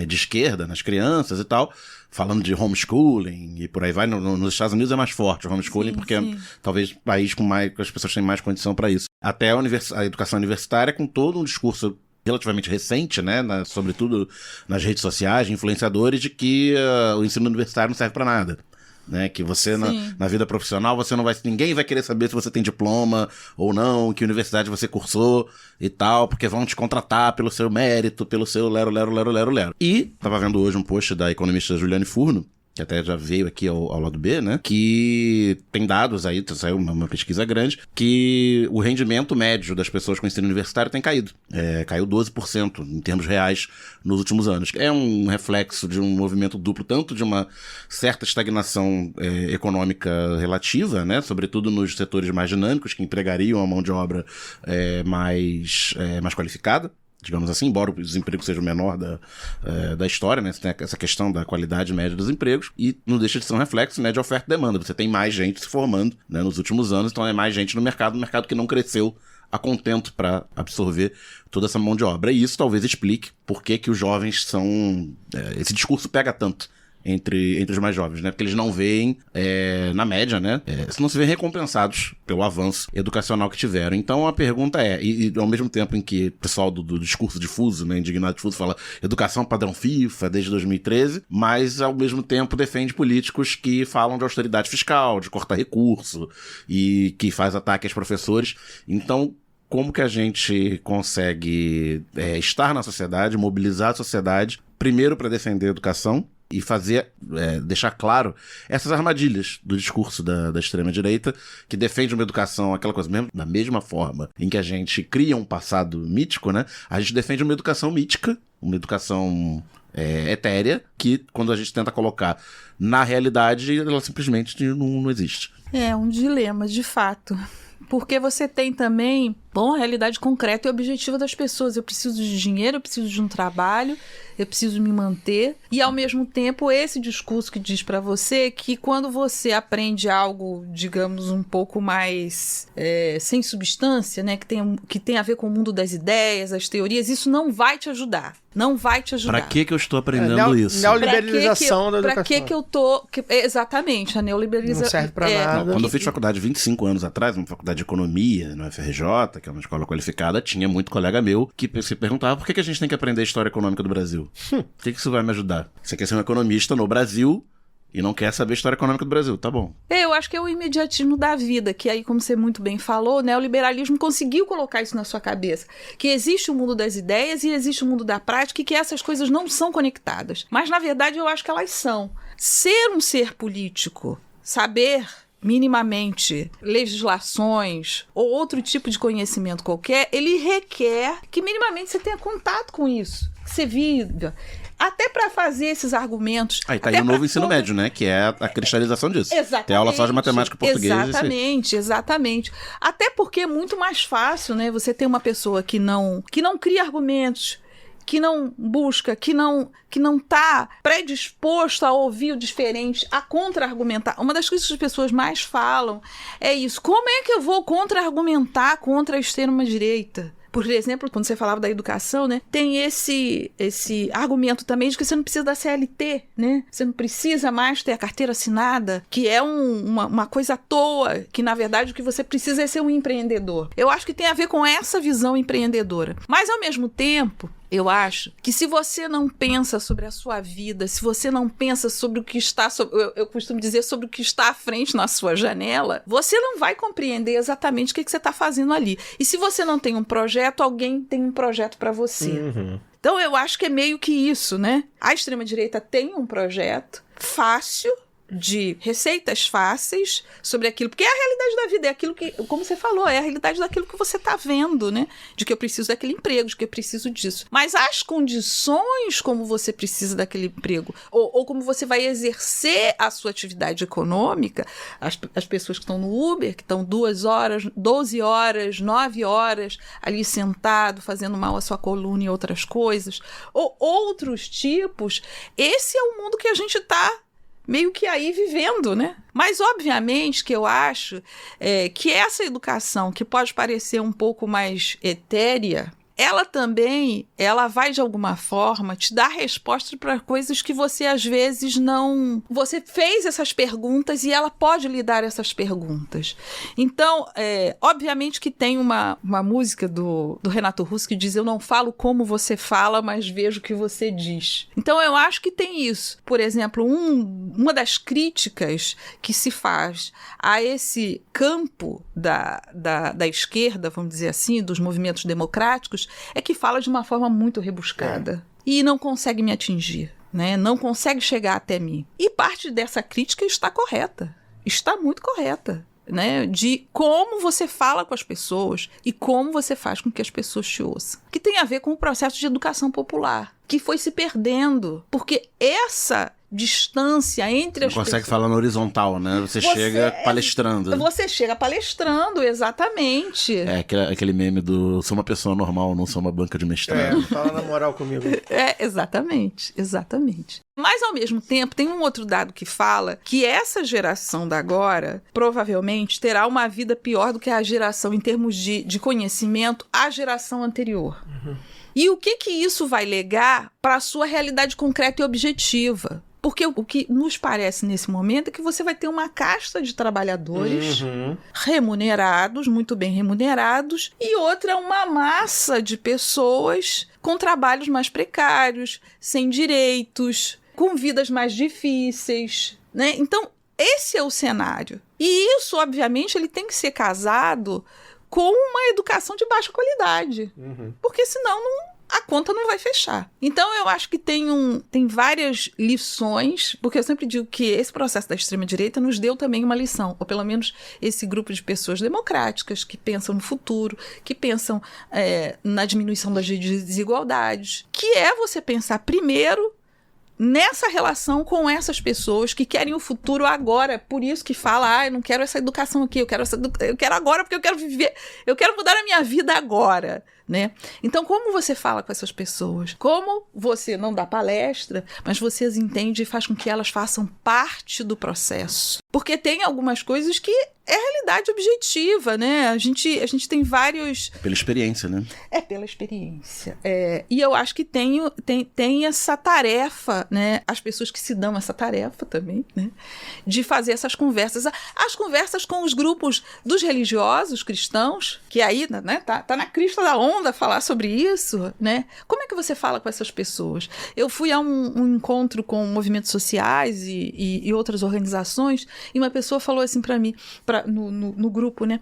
de esquerda nas crianças e tal, falando de homeschooling e por aí vai. Nos Estados Unidos é mais forte o homeschooling, porque é talvez país com as pessoas têm mais condição para isso. Até a educação universitária com todo um discurso relativamente recente, né, sobretudo nas redes sociais, influenciadores, de que o ensino universitário não serve para nada. Né, que você na vida profissional ninguém vai querer saber se você tem diploma ou não, que universidade você cursou e tal, porque vão te contratar pelo seu mérito, pelo seu lero. E tava vendo hoje um post da economista Juliane Furno, que até já veio aqui ao lado B, né, que tem dados aí, saiu uma pesquisa grande, que o rendimento médio das pessoas com ensino universitário tem caído. Caiu 12% em termos reais nos últimos anos. É um reflexo de um movimento duplo, tanto de uma certa estagnação econômica relativa, né, sobretudo nos setores mais dinâmicos, que empregariam a mão de obra mais qualificada, digamos assim, embora o desemprego seja o menor da história, né? Você tem essa questão da qualidade média dos empregos, e não deixa de ser um reflexo, né, de oferta e demanda. Você tem mais gente se formando, né, nos últimos anos, então é mais gente no mercado que não cresceu a contento para absorver toda essa mão de obra. E isso talvez explique por que os jovens são... esse discurso pega tanto entre os mais jovens, né? Porque eles não veem, na média, né? Não se veem recompensados pelo avanço educacional que tiveram. Então a pergunta e ao mesmo tempo em que o pessoal do discurso difuso, né, indignado difuso, fala educação padrão FIFA desde 2013, mas ao mesmo tempo defende políticos que falam de austeridade fiscal, de cortar recurso e que faz ataque aos professores. Então, como que a gente consegue estar na sociedade, mobilizar a sociedade, primeiro para defender a educação, e deixar claro essas armadilhas do discurso da extrema-direita, que defende uma educação, aquela coisa mesmo, da mesma forma em que a gente cria um passado mítico, né? A gente defende uma educação mítica, uma educação etérea, que quando a gente tenta colocar na realidade, ela simplesmente não existe. É um dilema, de fato. Porque você tem também, a realidade concreta e objetiva das pessoas. Eu preciso de dinheiro, eu preciso de um trabalho, eu preciso me manter. E, ao mesmo tempo, esse discurso que diz pra você que quando você aprende algo, digamos, um pouco mais sem substância, né, que tem a ver com o mundo das ideias, as teorias, isso não vai te ajudar. Não vai te ajudar. Pra que eu estou aprendendo isso? Neoliberalização da educação. Pra que eu tô... exatamente, a neoliberalização... Não serve pra nada. Quando eu fiz faculdade 25 anos atrás, uma faculdade de economia, no FRJ, que é uma escola qualificada, tinha muito colega meu que se perguntava por que a gente tem que aprender a história econômica do Brasil? O que isso vai me ajudar? Você quer ser um economista no Brasil, E não quer saber a história econômica do Brasil, tá bom. Eu acho que é o imediatismo da vida, que aí, como você muito bem falou, né, o liberalismo conseguiu colocar isso na sua cabeça. Que existe o mundo das ideias e existe o mundo da prática e que essas coisas não são conectadas. Mas, na verdade, eu acho que elas são. Ser um ser político, saber minimamente legislações ou outro tipo de conhecimento qualquer, ele requer que minimamente você tenha contato com isso, que você viva. Até para fazer esses argumentos. Aí tá aí o novo ensino médio, né? Que é a cristalização disso. Exatamente. Tem aula só de matemática e português. Exatamente. Até porque é muito mais fácil, né? Você ter uma pessoa que não cria argumentos, que não busca, que não tá predisposto a ouvir o diferente, a contra-argumentar. Uma das coisas que as pessoas mais falam é isso. Como é que eu vou contra-argumentar contra a extrema-direita? Por exemplo, quando você falava da educação, né, tem esse argumento também de que você não precisa da CLT, né? Você não precisa mais ter a carteira assinada, que é uma coisa à toa, que na verdade o que você precisa é ser um empreendedor. Eu acho que tem a ver com essa visão empreendedora. Mas ao mesmo tempo, eu acho que se você não pensa sobre a sua vida, se você não pensa sobre o que está, eu costumo dizer, sobre o que está à frente na sua janela, você não vai compreender exatamente o que você está fazendo ali. E se você não tem um projeto, alguém tem um projeto para você. Uhum. Então eu acho que é meio que isso, né? A extrema-direita tem um projeto fácil, de receitas fáceis sobre aquilo, porque é a realidade da vida, é aquilo que, como você falou, é a realidade daquilo que você está vendo, né? De que eu preciso daquele emprego, de que eu preciso disso. Mas as condições como você precisa daquele emprego, ou como você vai exercer a sua atividade econômica, as pessoas que estão no Uber, que estão 2 horas, 12 horas, 9 horas ali sentado, fazendo mal à sua coluna e outras coisas, ou outros tipos, esse é o mundo que a gente está meio que aí vivendo, né? Mas, obviamente, que eu acho que essa educação, que pode parecer um pouco mais etérea, ela vai, de alguma forma, te dar resposta para coisas que você, às vezes, não... Você fez essas perguntas e ela pode lhe dar essas perguntas. Então, obviamente que tem uma música do Renato Russo que diz: eu não falo como você fala, mas vejo o que você diz. Então, eu acho que tem isso. Por exemplo, uma das críticas que se faz a esse campo da esquerda, vamos dizer assim, dos movimentos democráticos, é que fala de uma forma muito rebuscada e não consegue me atingir, né? Não consegue chegar até mim. E parte dessa crítica está correta, está muito correta, né? De como você fala com as pessoas e como você faz com que as pessoas te ouçam. Que tem a ver com o processo de educação popular, que foi se perdendo, porque essa distância entre as pessoas... Não consegue falar na horizontal, né? Você chega palestrando. Você chega palestrando, exatamente. É aquele meme do sou uma pessoa normal, não sou uma banca de mestrado. Fala na moral comigo. Exatamente. Mas, ao mesmo tempo, tem um outro dado que fala que essa geração da agora provavelmente terá uma vida pior do que a geração, em termos de conhecimento, a geração anterior. Uhum. E o que isso vai legar para a sua realidade concreta e objetiva? Porque o que nos parece nesse momento é que você vai ter uma casta de trabalhadores remunerados, muito bem remunerados, e outra uma massa de pessoas com trabalhos mais precários, sem direitos, com vidas mais difíceis, né? Então, esse é o cenário. E isso, obviamente, ele tem que ser casado com uma educação de baixa qualidade. Porque senão a conta não vai fechar. Então, eu acho que tem várias lições, porque eu sempre digo que esse processo da extrema-direita nos deu também uma lição, ou pelo menos esse grupo de pessoas democráticas que pensam no futuro, que pensam na diminuição das desigualdades, que é você pensar primeiro nessa relação com essas pessoas que querem o futuro agora. Por isso que fala, eu não quero essa educação aqui, eu quero agora porque eu quero viver, eu quero mudar a minha vida agora, né? Então, como você fala com essas pessoas? Como você não dá palestra, mas você as entende e faz com que elas façam parte do processo? Porque tem algumas coisas que é a realidade objetiva, né? A gente tem vários... Pela experiência, né? É pela experiência. E eu acho que tem essa tarefa, né? As pessoas que se dão essa tarefa também, né? De fazer essas conversas. As conversas com os grupos dos religiosos cristãos, que aí, né, tá na crista da onda falar sobre isso, né? Como é que você fala com essas pessoas? Eu fui a um encontro com movimentos sociais e outras organizações, e uma pessoa falou assim para mim, no grupo, né?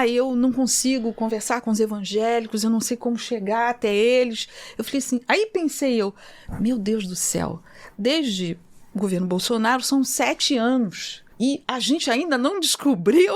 Eu não consigo conversar com os evangélicos, eu não sei como chegar até eles. Eu falei assim, aí pensei eu, meu Deus do céu, desde o governo Bolsonaro são 7 anos. E a gente ainda não descobriu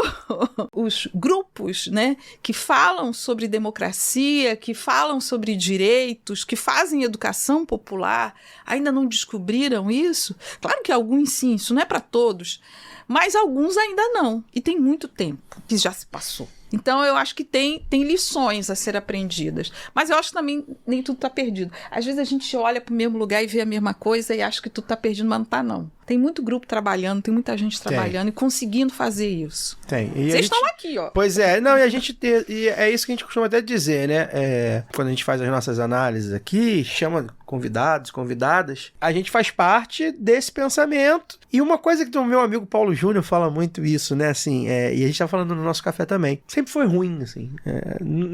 os grupos, né, que falam sobre democracia, que falam sobre direitos, que fazem educação popular, ainda não descobriram isso? Claro que alguns sim, isso não é para todos, mas alguns ainda não. E tem muito tempo que já se passou. Então, eu acho que tem lições a ser aprendidas. Mas eu acho que também nem tudo está perdido. Às vezes a gente olha para o mesmo lugar e vê a mesma coisa e acha que tudo está perdido, mas não está, não. Tem muito grupo trabalhando, tem muita gente trabalhando e conseguindo fazer isso. Tem. Vocês estão aqui, ó. Pois é. Não, e é isso que a gente costuma até dizer, né? Quando a gente faz as nossas análises aqui, chama convidados, convidadas, a gente faz parte desse pensamento. E uma coisa que o meu amigo Paulo Júnior fala muito isso, né? Assim, e a gente tá falando no nosso café também. Sempre foi ruim, assim.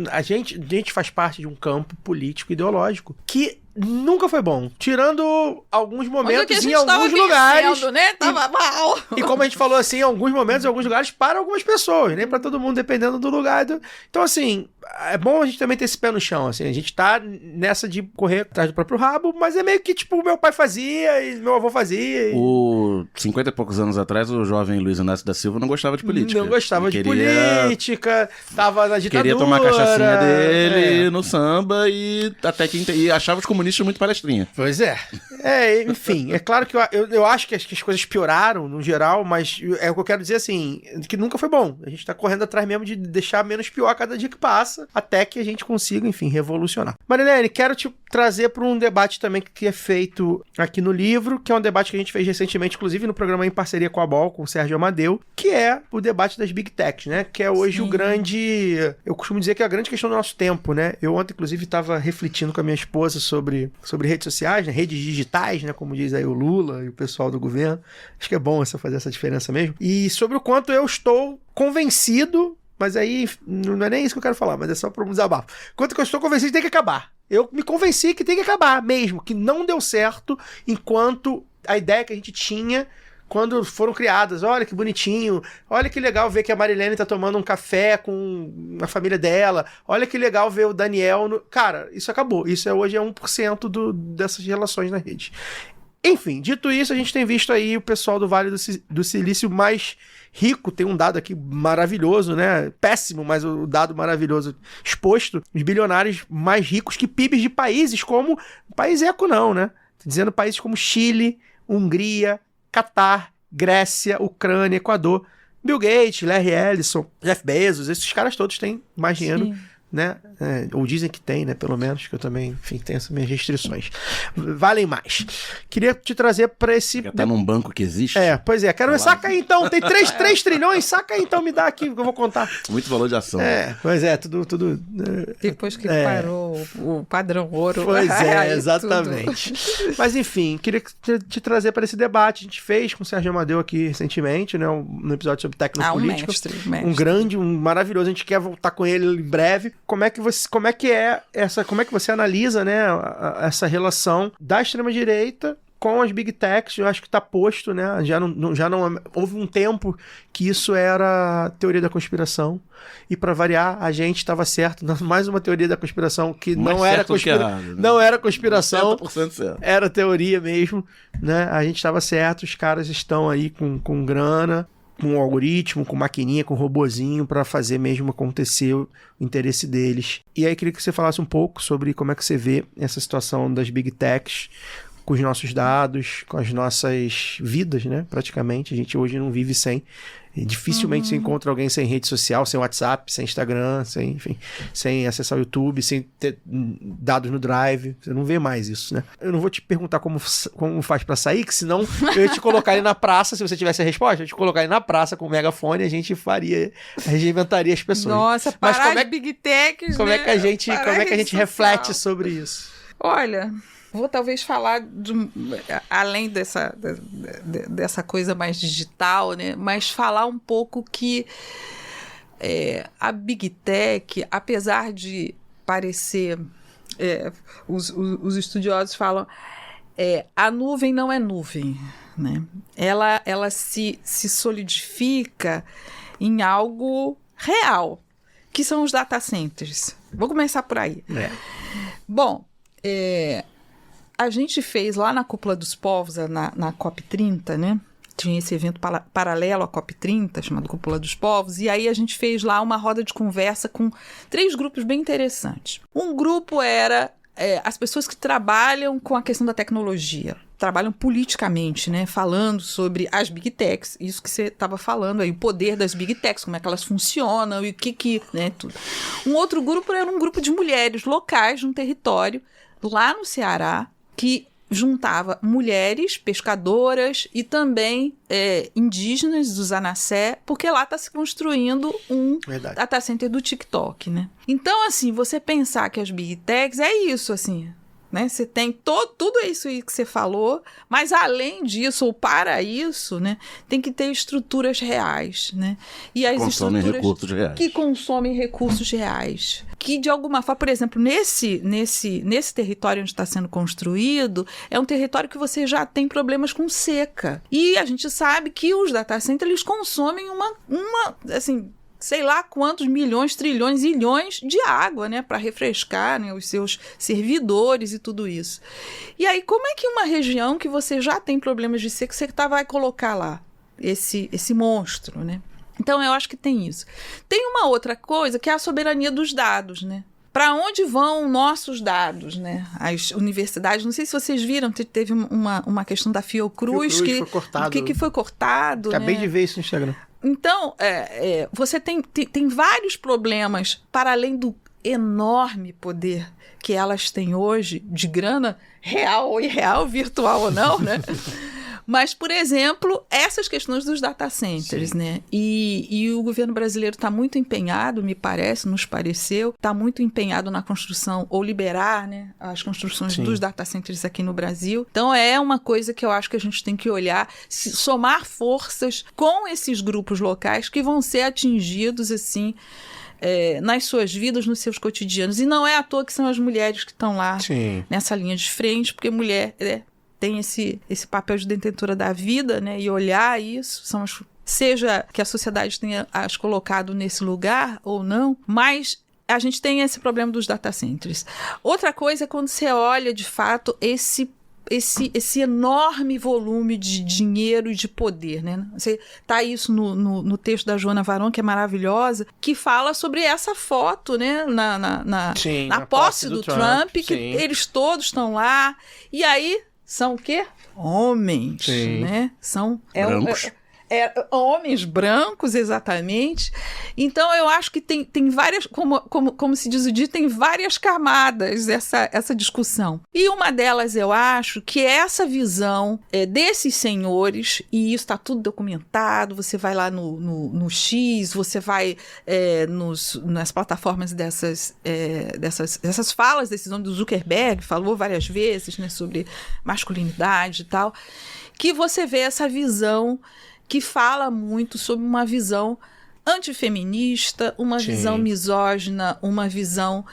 A gente faz parte de um campo político ideológico que nunca foi bom. Tirando alguns momentos em alguns lugares. Né? Tava mal. E como a gente falou assim, em alguns momentos, em alguns lugares, para algumas pessoas, nem para todo mundo, dependendo do lugar. Então, assim, é bom a gente também ter esse pé no chão, assim. A gente tá nessa de correr atrás do próprio rabo, mas é meio que, tipo, meu pai fazia e meu avô fazia. 50 e poucos anos atrás, o jovem Luiz Inácio da Silva não gostava de política. Não gostava de política, tava na ditadura. Queria tomar a cachaçinha dele no samba e até que e achava os comunistas muito palestrinha. Pois é. Enfim, é claro que eu acho que as coisas pioraram no geral, mas é o que eu quero dizer assim, que nunca foi bom. A gente tá correndo atrás mesmo de deixar menos pior a cada dia que passa, até que a gente consiga, enfim, revolucionar. Marilene, quero te trazer para um debate também que é feito aqui no livro, que é um debate que a gente fez recentemente, inclusive no programa em parceria com a BOL, com o Sérgio Amadeu, que é o debate das Big Techs, né? Que é hoje o grande... Eu costumo dizer que é a grande questão do nosso tempo, né? Eu ontem, inclusive, estava refletindo com a minha esposa sobre redes sociais, né? Redes digitais, né? Como diz aí o Lula e o pessoal do governo. Acho que é bom fazer essa diferença mesmo. E sobre o quanto eu estou convencido, mas aí não é nem isso que eu quero falar, mas é só para um desabafo. Quanto que eu estou convencido que tem que acabar. Eu me convenci que tem que acabar mesmo, que não deu certo enquanto a ideia que a gente tinha quando foram criadas. Olha que bonitinho, olha que legal ver que a Marilene tá tomando um café com a família dela, olha que legal ver o Daniel... Cara, isso acabou. Isso hoje é 1% dessas relações na rede. Enfim, dito isso, a gente tem visto aí o pessoal do Vale do Silício mais rico, tem um dado aqui maravilhoso, né? Péssimo, mas o dado maravilhoso exposto, os bilionários mais ricos que PIBs de países como... País eco não, né? Dizendo países como Chile, Hungria, Catar, Grécia, Ucrânia, Equador, Bill Gates, Larry Ellison, Jeff Bezos, esses caras todos têm mais dinheiro, né? Ou dizem que tem, né? Pelo menos, que eu também, enfim, tenho essas minhas restrições. Valem mais. Queria te trazer para esse... Tá num banco que existe? Pois é. Quero ver, saca aí então. Tem 3 trilhões, saca aí então, me dá aqui que eu vou contar. Muito valor de ação. Pois é, tudo... Depois que parou o padrão ouro. Pois exatamente. Mas enfim, queria te trazer para esse debate. A gente fez com o Sérgio Amadeu aqui recentemente, né? No episódio sobre tecnopolítica. Mestre. Um grande, um maravilhoso. A gente quer voltar com ele em breve. Como é que você analisa, né, essa relação da extrema-direita com as Big Techs? Eu acho que está posto, né? Já não houve um tempo que isso era teoria da conspiração. E para variar, a gente estava certo. Mais uma teoria da conspiração que não era conspiração. Né? Não era conspiração. 100% certo. Era teoria mesmo, né? A gente estava certo. Os caras estão aí com grana, com algoritmo, com maquininha, com robozinho para fazer mesmo acontecer o interesse deles. E aí queria que você falasse um pouco sobre como é que você vê essa situação das Big Techs com os nossos dados, com as nossas vidas, né? Praticamente, a gente hoje não vive sem. E dificilmente se encontra alguém sem rede social, sem WhatsApp, sem Instagram, sem acessar o YouTube, sem ter dados no Drive. Você não vê mais isso, né? Eu não vou te perguntar como faz pra sair, que senão eu ia te colocar ali na praça, se você tivesse a resposta, eu ia te colocar ali na praça com o megafone e a gente reinventaria as pessoas. Nossa, mas parar de Big Techs, como né? é que a gente reflete sobre isso? Olha, vou talvez falar além dessa coisa mais digital, né? Mas falar um pouco que a Big Tech, apesar de parecer, os estudiosos falam, a nuvem não é nuvem, né? Ela se solidifica em algo real, que são os data centers. Vou começar por aí. Bom, a gente fez lá na Cúpula dos Povos, na COP30, né? Tinha esse evento paralelo à COP30, chamado Cúpula dos Povos, e aí a gente fez lá uma roda de conversa com 3 grupos bem interessantes. Um grupo era as pessoas que trabalham com a questão da tecnologia, trabalham politicamente, né? Falando sobre as Big Techs, isso que você estava falando aí, o poder das Big Techs, como é que elas funcionam e o que né, tudo. Um outro grupo era um grupo de mulheres locais num território, lá no Ceará, que juntava mulheres pescadoras e também indígenas do Zanacé, porque lá está se construindo um data center do TikTok, né? Então, assim, você pensar que as Big Techs é isso, assim, né? Você tem tudo isso aí que você falou, mas além disso, ou para isso, né, tem que ter estruturas reais, né? E as estruturas recursos reais. Que consomem recursos reais. Que, de alguma forma, por exemplo, nesse território onde está sendo construído, é um território que você já tem problemas com seca. E a gente sabe que os data centers, eles consomem assim, sei lá quantos milhões, trilhões, ilhões de água, né, para refrescar, né, os seus servidores e tudo isso. E aí, como é que uma região que você já tem problemas de seca, você vai colocar lá esse monstro, né? Então, eu acho que tem isso. Tem uma outra coisa que é a soberania dos dados, né? Para onde vão nossos dados, né? As universidades, não sei se vocês viram, teve uma questão da Fiocruz que foi cortado. Que foi cortado. Acabei de ver isso no Instagram. Então, você tem vários problemas para além do enorme poder que elas têm hoje, de grana real ou irreal, virtual ou não, né? Mas, por exemplo, essas questões dos data centers, né? E o governo brasileiro está muito empenhado, nos pareceu, está muito empenhado na construção, ou liberar, né, as construções dos data centers aqui no Brasil. Então, é uma coisa que eu acho que a gente tem que olhar, somar forças com esses grupos locais que vão ser atingidos, assim, nas suas vidas, nos seus cotidianos. E não é à toa que são as mulheres que estão lá nessa linha de frente, porque mulher tem esse papel de detentora da vida, né? E olhar isso, seja que a sociedade tenha as colocado nesse lugar ou não, mas a gente tem esse problema dos data centers. Outra coisa é quando você olha, de fato, esse enorme volume de dinheiro e de poder, né? Você tá isso no texto da Joana Varon, que é maravilhosa, que fala sobre essa foto, né? Na posse do Trump, que eles todos estão lá. E aí são o quê? Homens, né? São brancos. Homens brancos, exatamente. Então, eu acho que tem várias, como se diz o dito, tem várias camadas essa discussão. E uma delas, eu acho, que é essa visão desses senhores, e isso está tudo documentado, você vai lá no X, você vai nas plataformas dessas falas, desses homens, do Zuckerberg, falou várias vezes, né, sobre masculinidade e tal, que você vê essa visão que fala muito sobre uma visão antifeminista, uma visão misógina, uma visão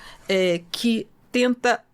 que tenta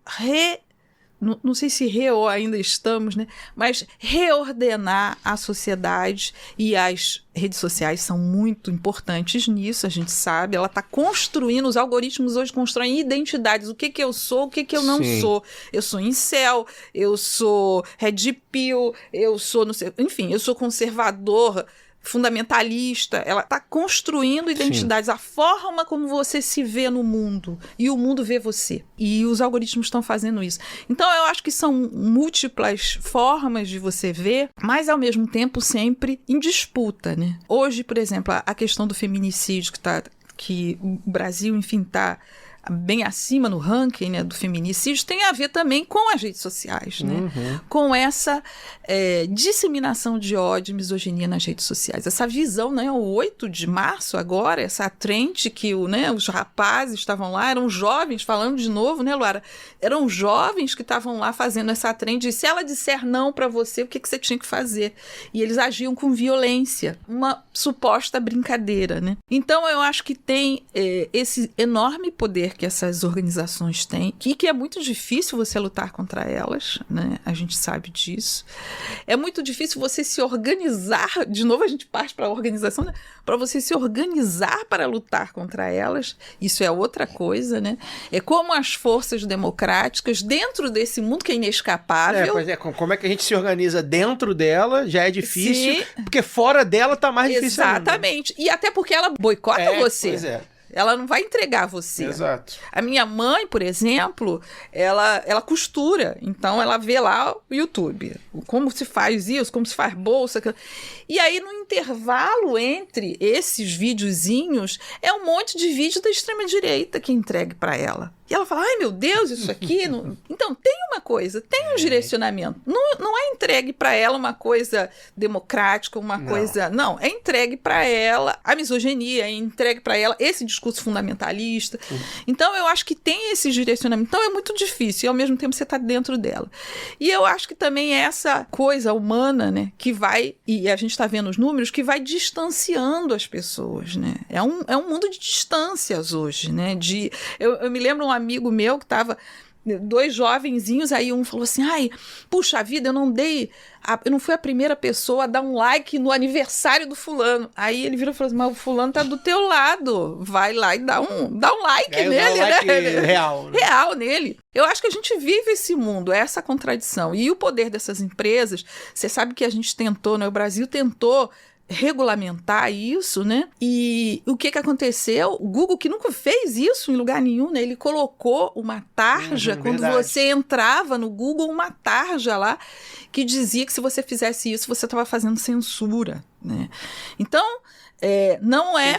não sei se ou ainda estamos, né? Mas reordenar a sociedade, e as redes sociais são muito importantes nisso, a gente sabe. Ela está construindo, os algoritmos hoje constroem identidades, o que eu sou, o que eu não sou. Eu sou incel, eu sou red pill, eu sou, não sei, enfim, eu sou conservador, fundamentalista, ela está construindo identidades, a forma como você se vê no mundo e o mundo vê você. E os algoritmos estão fazendo isso. Então, eu acho que são múltiplas formas de você ver, mas ao mesmo tempo sempre em disputa, né? Hoje, por exemplo, a questão do feminicídio, que o Brasil, enfim, está bem acima no ranking, né, do feminicídio, tem a ver também com as redes sociais, né? Com essa disseminação de ódio e misoginia nas redes sociais. Essa visão, né, o 8 de março agora, essa trend que os rapazes estavam lá, eram jovens, falando de novo, né, Luara? Eram jovens que estavam lá fazendo essa trend, e se ela disser não para você, o que você tinha que fazer? E eles agiam com violência, uma suposta brincadeira, né? Então, eu acho que tem esse enorme poder que essas organizações têm, e que é muito difícil você lutar contra elas, né? A gente sabe disso. É muito difícil você se organizar, de novo a gente parte para a organização, né? Para você se organizar para lutar contra elas, isso é outra coisa, né? É como as forças democráticas, dentro desse mundo que é inescapável... Pois é, como é que a gente se organiza dentro dela, já é difícil, porque fora dela tá mais difícil ainda. Exatamente, e até porque ela boicota você. Pois é. Ela não vai entregar você. Exato. A minha mãe, por exemplo, ela costura. Então, ela vê lá o YouTube. Como se faz isso, como se faz bolsa. E aí, no intervalo entre esses videozinhos, é um monte de vídeo da extrema-direita que entregue para ela. E ela fala, ai meu Deus, isso aqui... Não... Então, tem uma coisa, tem um direcionamento. Não é entregue para ela uma coisa democrática, uma coisa... Não, é entregue para ela a misoginia, é entregue para ela esse discurso fundamentalista. Então, eu acho que tem esse direcionamento. Então, é muito difícil, e ao mesmo tempo você está dentro dela. E eu acho que também é essa coisa humana, né, que vai... E a gente está vendo os números, que vai distanciando as pessoas, né? É um mundo de distâncias hoje, né? Eu me lembro um amigo meu que estava, 2 jovenzinhos, aí um falou assim, ai, puxa vida, eu não fui a primeira pessoa a dar um like no aniversário do fulano. Aí ele virou e falou assim, mas o fulano tá do teu lado, vai lá e dá um like nele, né? Real. Real nele. Eu acho que a gente vive esse mundo, essa contradição. E o poder dessas empresas, você sabe que a gente tentou, né? O Brasil tentou regulamentar isso, né? E o que aconteceu? O Google, que nunca fez isso em lugar nenhum, né? Ele colocou uma tarja, quando você entrava no Google, uma tarja lá, que dizia que se você fizesse isso, você estava fazendo censura, né? Então, não é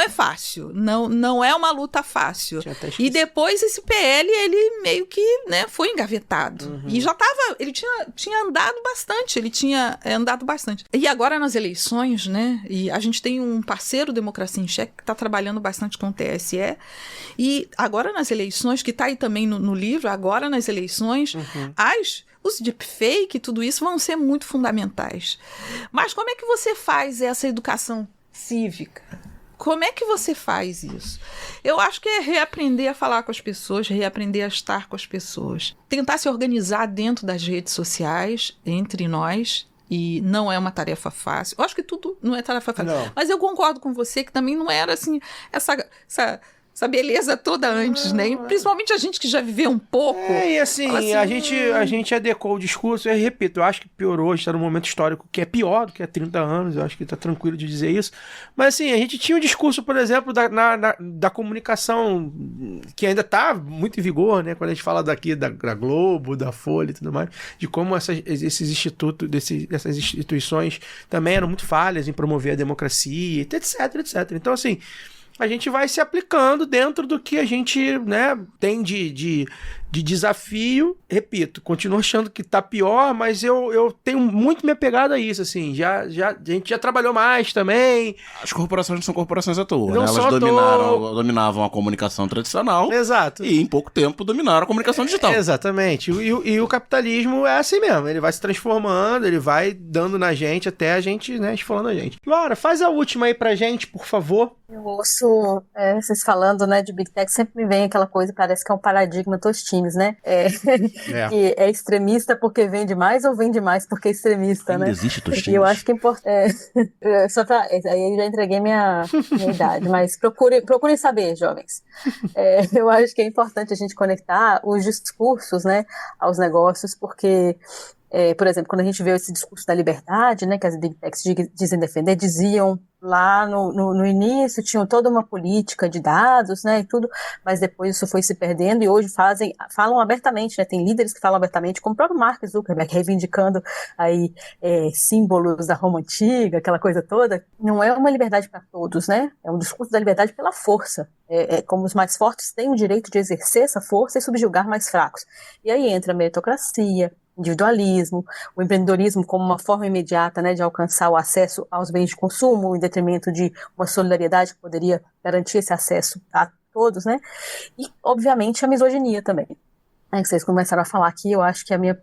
fácil, não é uma luta fácil. E depois esse PL, ele meio que, né, foi engavetado. E já estava, ele tinha andado bastante, E agora nas eleições, né, e a gente tem um parceiro Democracia em Cheque que está trabalhando bastante com o TSE, e agora nas eleições, que está aí também no livro, agora nas eleições, os deepfake e tudo isso vão ser muito fundamentais. Mas como é que você faz essa educação cívica? Como é que você faz isso? Eu acho que é reaprender a falar com as pessoas, reaprender a estar com as pessoas. Tentar se organizar dentro das redes sociais, entre nós, e não é uma tarefa fácil. Eu acho que tudo não é tarefa fácil. Não. Mas eu concordo com você que também não era assim, essa beleza toda antes, né? Principalmente a gente que já viveu um pouco. E assim, a gente adequou o discurso, eu repito, eu acho que piorou, a gente tá num momento histórico que é pior do que há 30 anos, eu acho que tá tranquilo de dizer isso, mas assim, a gente tinha um discurso, por exemplo, da comunicação, que ainda tá muito em vigor, né? Quando a gente fala daqui da Globo, da Folha e tudo mais, de como esses institutos, essas instituições também eram muito falhas em promover a democracia, etc, etc. Então, assim, a gente vai se aplicando dentro do que a gente, né, tem de desafio. Repito, continuo achando que tá pior, mas eu tenho muito me apegado a isso, assim. A gente já trabalhou mais também. As corporações não são corporações à toa, né? Elas dominavam a comunicação tradicional. Exato. E em pouco tempo dominaram a comunicação digital. Exatamente. E o capitalismo é assim mesmo. Ele vai se transformando, ele vai dando na gente até a gente, né, esfolando a gente. Laura, faz a última aí pra gente, por favor. Eu ouço vocês falando, né, de Big Tech, sempre me vem aquela coisa, parece que é um paradigma dos times, né? Que é extremista porque vende mais ou vende mais porque é extremista, ainda né? Existe Tostines? E eu acho que é importante. Só pra. Aí eu já entreguei minha idade, mas procurem saber, jovens. Eu acho que é importante a gente conectar os discursos, né, aos negócios, porque Por exemplo, quando a gente vê esse discurso da liberdade, né, que as big techs dizem defender, diziam lá no início, tinham toda uma política de dados, né, e tudo, mas depois isso foi se perdendo e hoje falam abertamente, né, tem líderes que falam abertamente, como o próprio Mark Zuckerberg, reivindicando aí símbolos da Roma Antiga, aquela coisa toda. Não é uma liberdade para todos, né, é um discurso da liberdade pela força. Como os mais fortes têm o direito de exercer essa força e subjugar mais fracos. E aí entra a meritocracia, individualismo, o empreendedorismo como uma forma imediata, né, de alcançar o acesso aos bens de consumo, em detrimento de uma solidariedade que poderia garantir esse acesso a todos, né, e, obviamente, a misoginia também. Que vocês começaram a falar aqui, eu acho que a minha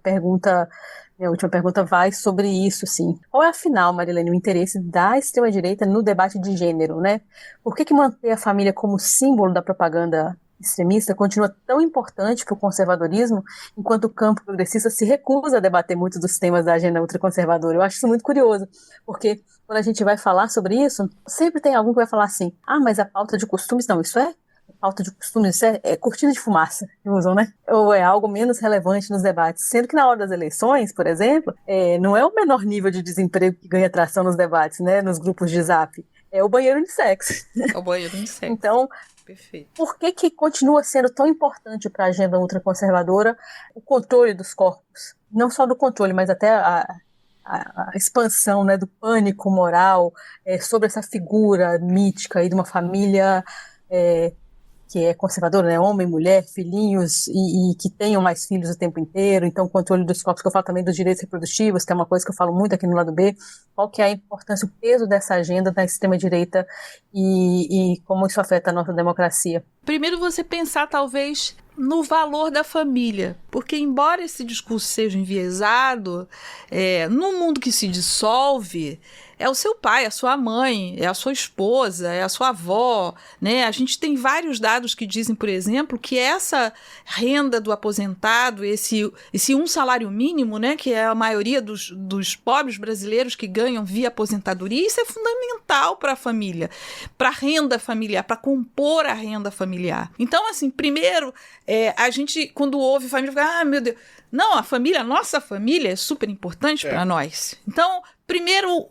última pergunta vai sobre isso, sim. Qual é, afinal, Marilene, o interesse da extrema-direita no debate de gênero, né? Por que manter a família como símbolo da propaganda extremista continua tão importante para o conservadorismo, enquanto o campo progressista se recusa a debater muitos dos temas da agenda ultraconservadora? Eu acho isso muito curioso, porque quando a gente vai falar sobre isso, sempre tem algum que vai falar assim, mas a pauta de costumes, não, isso é pauta de costumes, isso é cortina de fumaça que usam, né? Ou é algo menos relevante nos debates, sendo que na hora das eleições, por exemplo, não é o menor nível de desemprego que ganha atração nos debates, né, nos grupos de zap, é o banheiro unissex. É o banheiro unissex. Então, perfeito. Por que continua sendo tão importante para a agenda ultraconservadora o controle dos corpos? Não só do controle, mas até a expansão, né, do pânico moral sobre essa figura mítica aí de uma família que é conservadora, né, homem, mulher, filhinhos, e que tenham mais filhos o tempo inteiro. Então, o controle dos corpos, que eu falo também dos direitos reprodutivos, que é uma coisa que eu falo muito aqui no lado B. Qual que é a importância, o peso dessa agenda da extrema-direita e como isso afeta a nossa democracia? Primeiro, você pensar, talvez, no valor da família, porque embora esse discurso seja enviesado, no mundo que se dissolve, é o seu pai, a sua mãe, é a sua esposa, é a sua avó, né? A gente tem vários dados que dizem, por exemplo, que essa renda do aposentado, esse um salário mínimo, né, que é a maioria dos pobres brasileiros que ganham via aposentadoria, isso é fundamental para a família, para a renda familiar, para compor a renda familiar. Então, assim, primeiro, a gente, quando ouve família, fica, meu Deus, não, a nossa família é super importante para nós. Então, primeiro,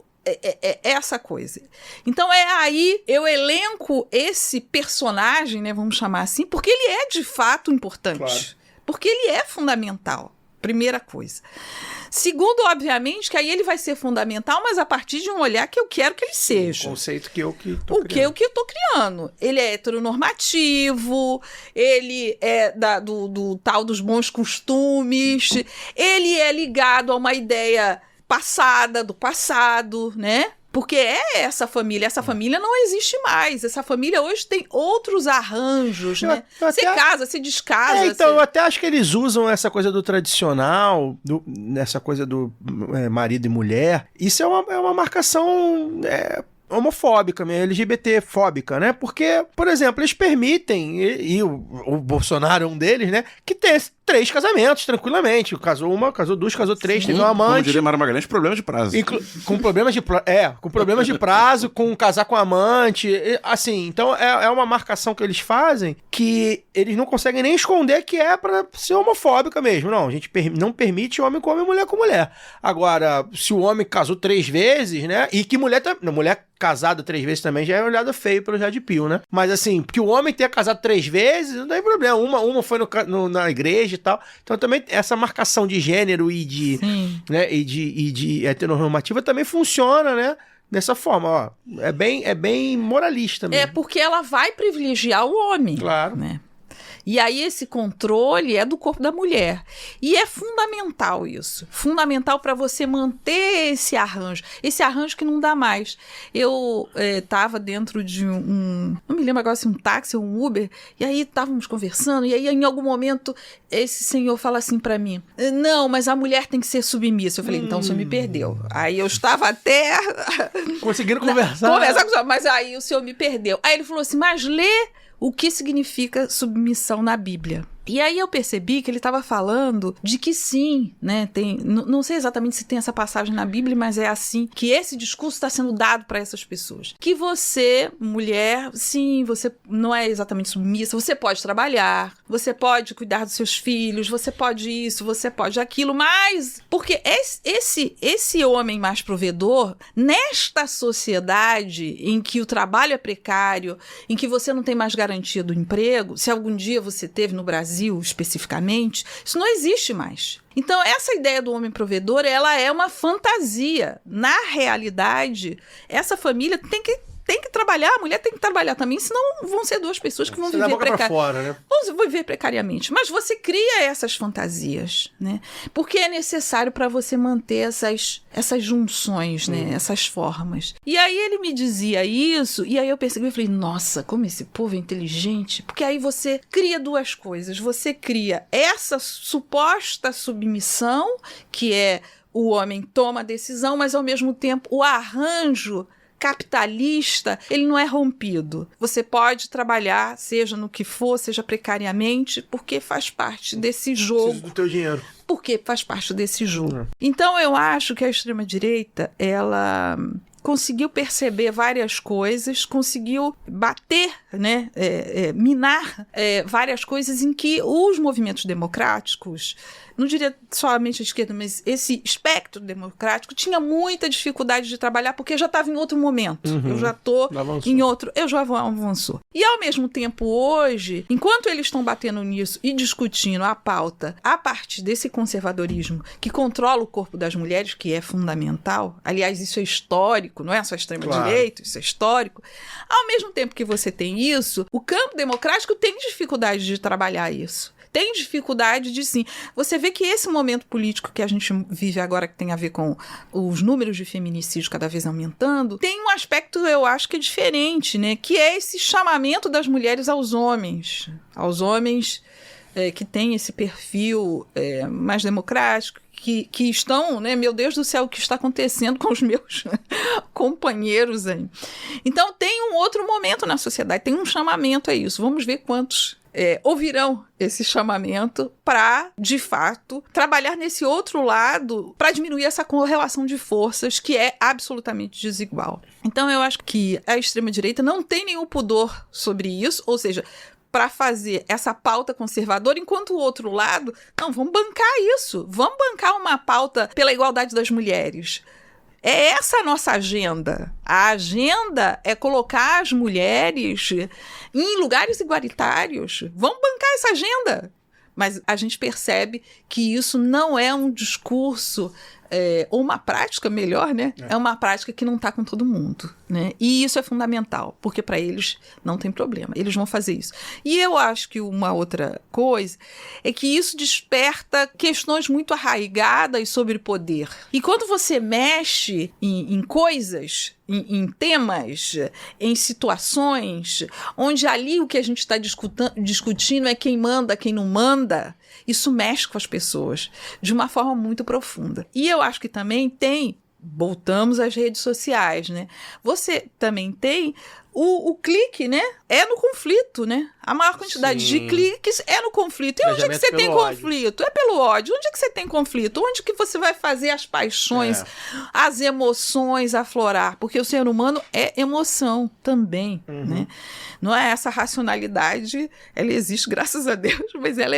essa coisa. Então aí eu elenco esse personagem, né, vamos chamar assim, porque ele é de fato importante. Claro. Porque ele é fundamental. Primeira coisa. Segundo, obviamente, que aí ele vai ser fundamental, mas a partir de um olhar que eu quero que ele seja. O conceito que eu estou criando. O que eu estou criando. Ele é heteronormativo, ele é do tal dos bons costumes, ele é ligado a uma ideia do passado, né? Porque essa família não existe mais. Essa família hoje tem outros arranjos, né? Você casa, se descasa. Então, eu até acho que eles usam essa coisa do tradicional, nessa coisa do marido e mulher. Isso é uma marcação homofóbica, LGBT-fóbica, né? Porque, por exemplo, eles permitem, e o Bolsonaro é um deles, né? Que tem 3 casamentos, tranquilamente. Casou uma, casou 2, casou 3, teve um amante. Como diria Mara Magalhães, problemas de prazo. Com problemas de prazo, com casar com amante, assim. Então, é uma marcação que eles fazem que eles não conseguem nem esconder que é pra ser homofóbica mesmo. Não, a gente não permite homem com homem, mulher com mulher. Agora, se o homem casou 3 vezes, né? E que mulher casada 3 vezes também já é olhado feio pelo Jade Pio, né? Mas assim, porque o homem ter casado 3 vezes, não tem problema. Uma foi na igreja e tal. Então também essa marcação de gênero e de heteronormativa também funciona, né? Dessa forma, ó. É bem moralista mesmo. Porque ela vai privilegiar o homem. Claro. Né? E aí esse controle é do corpo da mulher. E é fundamental isso. Fundamental para você manter esse arranjo que não dá mais. Eu estava dentro de não me lembro agora se um táxi ou um Uber, e aí estávamos conversando, e aí em algum momento esse senhor fala assim para mim, não, mas a mulher tem que ser submissa. Eu falei, então o senhor me perdeu. Aí eu estava até... conseguindo conversar com o senhor, mas aí o senhor me perdeu. Aí ele falou assim, mas lê o que significa submissão na Bíblia. E aí eu percebi que ele estava falando de que sim, né, não sei exatamente se tem essa passagem na Bíblia, mas é assim, que esse discurso está sendo dado para essas pessoas. Que você, mulher, sim, você não é exatamente submissa, você pode trabalhar, você pode cuidar dos seus filhos, você pode isso, você pode aquilo, mas porque esse homem mais provedor, nesta sociedade em que o trabalho é precário, em que você não tem mais garantia do emprego, se algum dia você teve no Brasil especificamente, isso não existe mais. Então, essa ideia do homem provedor, ela é uma fantasia. Na realidade, essa família tem que trabalhar, a mulher tem que trabalhar também, senão vão ser duas pessoas que vão viver né? Vão viver precariamente. Mas você cria essas fantasias, né? Porque é necessário para você manter essas junções, né? Essas formas. E aí ele me dizia isso, e aí eu percebi e falei, nossa, como esse povo é inteligente. Porque aí você cria duas coisas. Você cria essa suposta submissão, que é o homem toma a decisão, mas ao mesmo tempo o arranjo capitalista, ele não é rompido. Você pode trabalhar, seja no que for, seja precariamente, porque faz parte desse jogo. Preciso do teu dinheiro. Porque faz parte desse jogo. Então, eu acho que a extrema-direita, ela conseguiu perceber várias coisas, conseguiu bater, né, minar várias coisas em que os movimentos democráticos, não diria somente a esquerda, mas esse espectro democrático tinha muita dificuldade de trabalhar porque já estava em outro momento. Eu já estou em outro... Eu já avançou. E, ao mesmo tempo, hoje, enquanto eles estão batendo nisso e discutindo a pauta a partir desse conservadorismo que controla o corpo das mulheres, que é fundamental, aliás, isso é histórico, não é só extrema-direita, isso é histórico. Ao mesmo tempo que você tem isso, o campo democrático tem dificuldade de trabalhar isso. Tem dificuldade de, sim. Você vê que esse momento político que a gente vive agora, que tem a ver com os números de feminicídio cada vez aumentando, tem um aspecto, eu acho que é diferente, né? Que é esse chamamento das mulheres aos homens. Aos homens que têm esse perfil mais democrático, que estão, né? Meu Deus do céu, o que está acontecendo com os meus companheiros aí. Então, tem um outro momento na sociedade, tem um chamamento a isso. Vamos ver quantos ouvirão esse chamamento para, de fato, trabalhar nesse outro lado para diminuir essa correlação de forças que é absolutamente desigual. Então, eu acho que a extrema-direita não tem nenhum pudor sobre isso, ou seja, para fazer essa pauta conservadora, enquanto o outro lado, não, vamos bancar isso, vamos bancar uma pauta pela igualdade das mulheres. É essa a nossa agenda. A agenda é colocar as mulheres em lugares igualitários. Vamos bancar essa agenda. Mas a gente percebe que isso não é um discurso ou uma prática, melhor, né? É uma prática que não está com todo mundo, né? E isso é fundamental, porque para eles não tem problema, eles vão fazer isso. E eu acho que uma outra coisa é que isso desperta questões muito arraigadas sobre poder. E quando você mexe em coisas, em temas, em situações, onde ali o que a gente está discutindo é quem manda, quem não manda, isso mexe com as pessoas de uma forma muito profunda. E eu acho que também voltamos às redes sociais, né? Você também tem o clique, né? É no conflito, né? A maior quantidade de cliques é no conflito. E onde é que você tem conflito? É pelo ódio. Onde é que você tem conflito? Onde que você vai fazer as paixões, as emoções aflorar? Porque o ser humano é emoção também, né? Não é essa racionalidade, ela existe, graças a Deus, mas ela